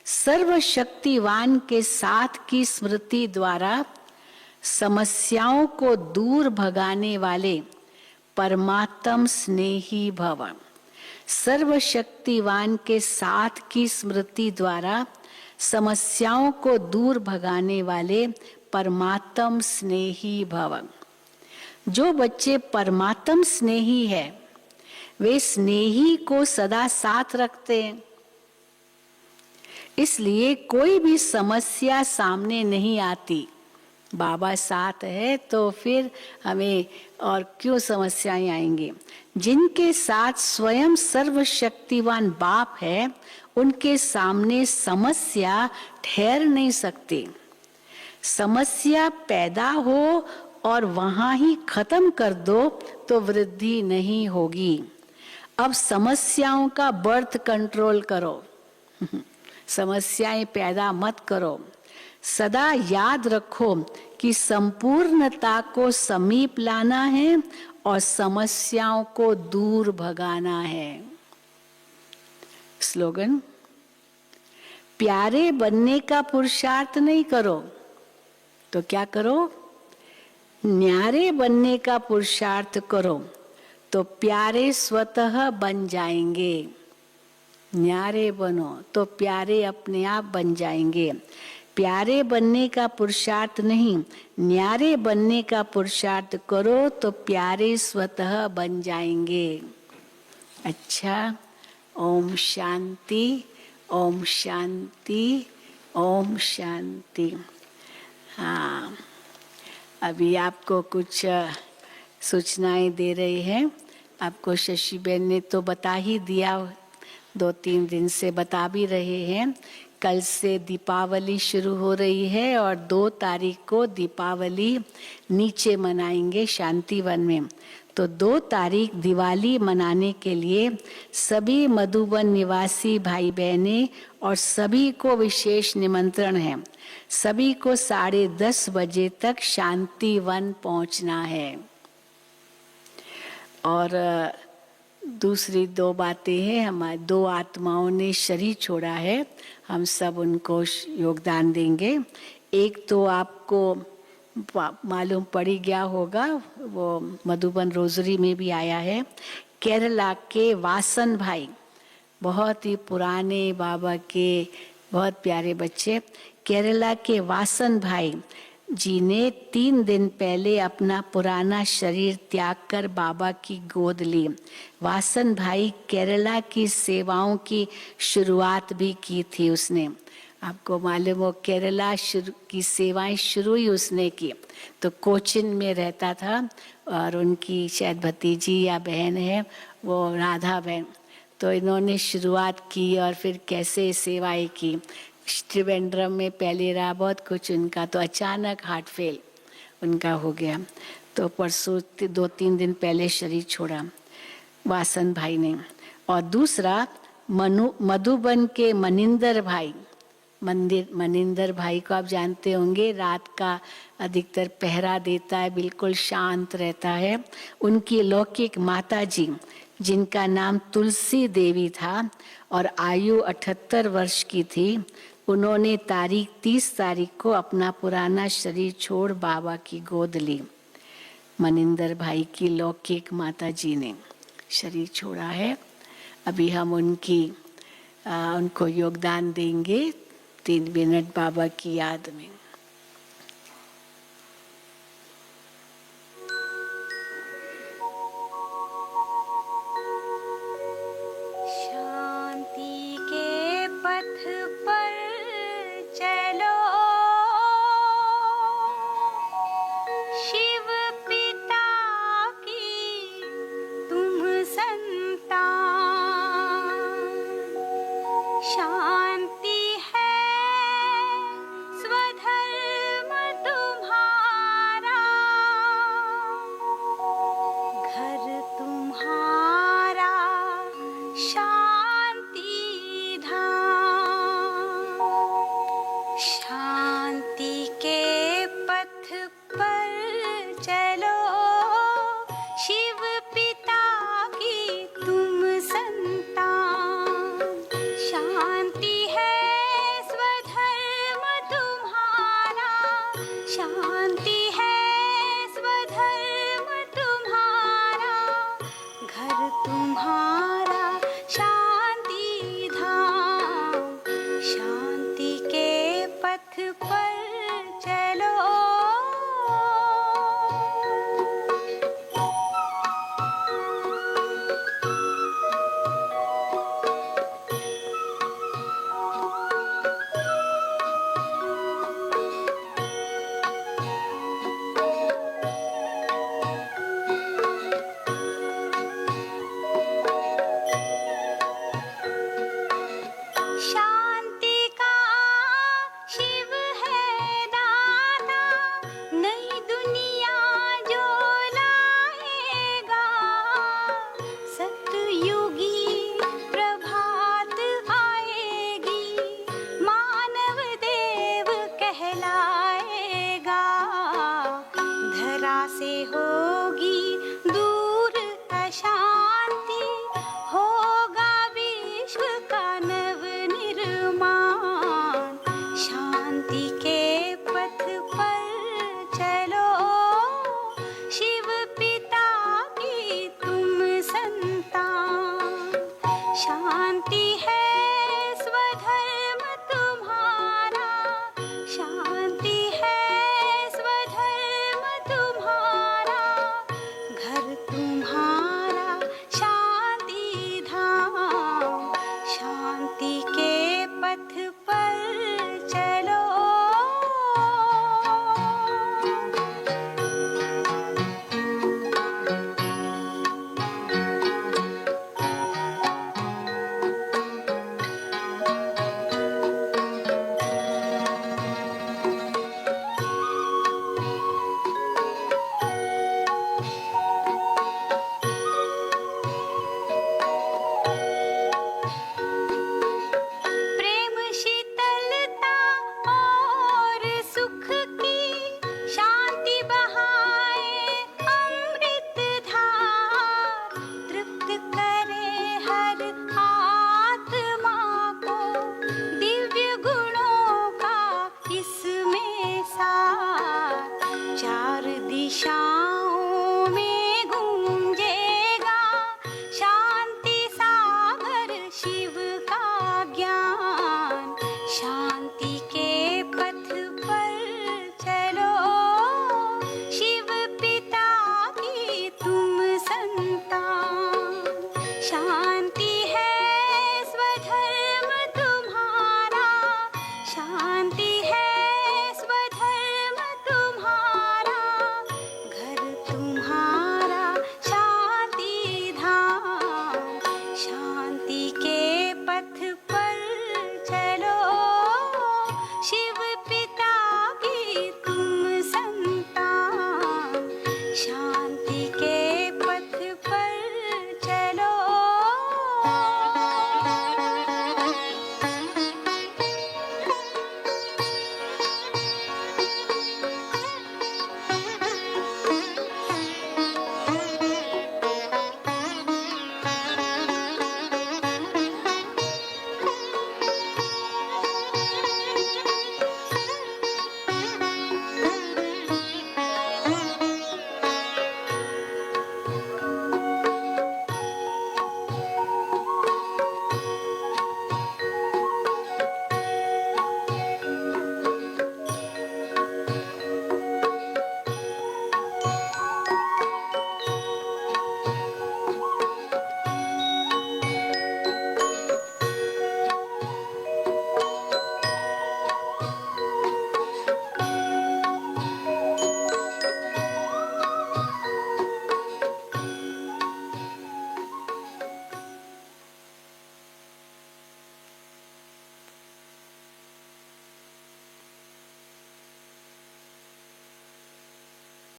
सर्वशक्तिवान के साथ की स्मृति द्वारा समस्याओं को दूर भगाने वाले परमात्म स्नेही भव। सर्वशक्तिवान के साथ की स्मृति द्वारा समस्याओं को दूर भगाने वाले परमात्म स्नेही भव। जो बच्चे परमात्म स्नेही है वे स्नेही को सदा साथ रखते हैं, इसलिए कोई भी समस्या सामने नहीं आती। बाबा साथ है तो फिर हमें और क्यों समस्याएं आएंगी। जिनके साथ स्वयं सर्वशक्तिवान बाप है उनके सामने समस्या ठहर नहीं सकती। समस्या पैदा हो और वहां ही खत्म कर दो तो वृद्धि नहीं होगी। अब समस्याओं का बर्थ कंट्रोल करो, समस्याएं पैदा मत करो। सदा याद रखो कि संपूर्णता को समीप लाना है और समस्याओं को दूर भगाना है। स्लोगन, प्यारे बनने का पुरुषार्थ नहीं करो तो क्या करो, न्यारे बनने का पुरुषार्थ करो तो प्यारे स्वतः बन जाएंगे। न्यारे बनो तो प्यारे अपने आप बन जाएंगे। प्यारे बनने का पुरुषार्थ नहीं, न्यारे बनने का पुरुषार्थ करो तो प्यारे स्वतः बन जाएंगे। अच्छा, ओम शांति, ओम शांति, ओम शांति। हाँ, अभी आपको कुछ सूचनाएं दे रही हैं। आपको शशि बहन ने तो बता ही दिया, 2-3 दिन से बता भी रहे हैं। कल से दीपावली शुरू हो रही है और 2 तारीख को दीपावली नीचे मनाएंगे शांतिवन में। तो 2 तारीख दिवाली मनाने के लिए सभी मधुबन निवासी भाई बहनें और सभी को विशेष निमंत्रण है। सभी को 10:30 बजे तक शांतिवन पहुंचना है। और दूसरी 2 बातें हैं। हमारे 2 आत्माओं ने शरीर छोड़ा है, हम सब उनको योगदान देंगे। एक तो आपको मालूम पड़ ही गया होगा, वो मधुबन रोजरी में भी आया है। केरला के वासन भाई, बहुत ही पुराने बाबा के बहुत प्यारे बच्चे, केरला के वासन भाई जी ने 3 दिन पहले अपना पुराना शरीर त्याग कर बाबा की गोद ली। वासन भाई केरला की सेवाओं की शुरुआत भी की थी उसने। आपको मालूम हो, केरला की सेवाएं शुरू ही उसने की। तो कोचिन में रहता था और उनकी शायद भतीजी या बहन है वो राधा बहन, तो इन्होंने शुरुआत की और फिर कैसे सेवाएं की। त्रिवेंद्रम में पहले रहा बहुत कुछ उनका, तो अचानक हार्ट फेल उनका हो गया। तो परसों 2-3 दिन पहले शरीर छोड़ा वासन भाई ने। और दूसरा मधुबन के मनिंदर भाई, मनिंदर भाई को आप जानते होंगे, रात का अधिकतर पहरा देता है, बिल्कुल शांत रहता है। उनकी लौकिक माता जी जिनका नाम तुलसी देवी था और आयु 78 वर्ष की थी, उन्होंने 30 तारीख को अपना पुराना शरीर छोड़ बाबा की गोद ली। मनिंदर भाई की लौकिक माता जी ने शरीर छोड़ा है। अभी हम उनको योगदान देंगे 3 मिनट बाबा की याद में। शांति के पथ पर चलो, शिव पिता की तुम संतान। शांति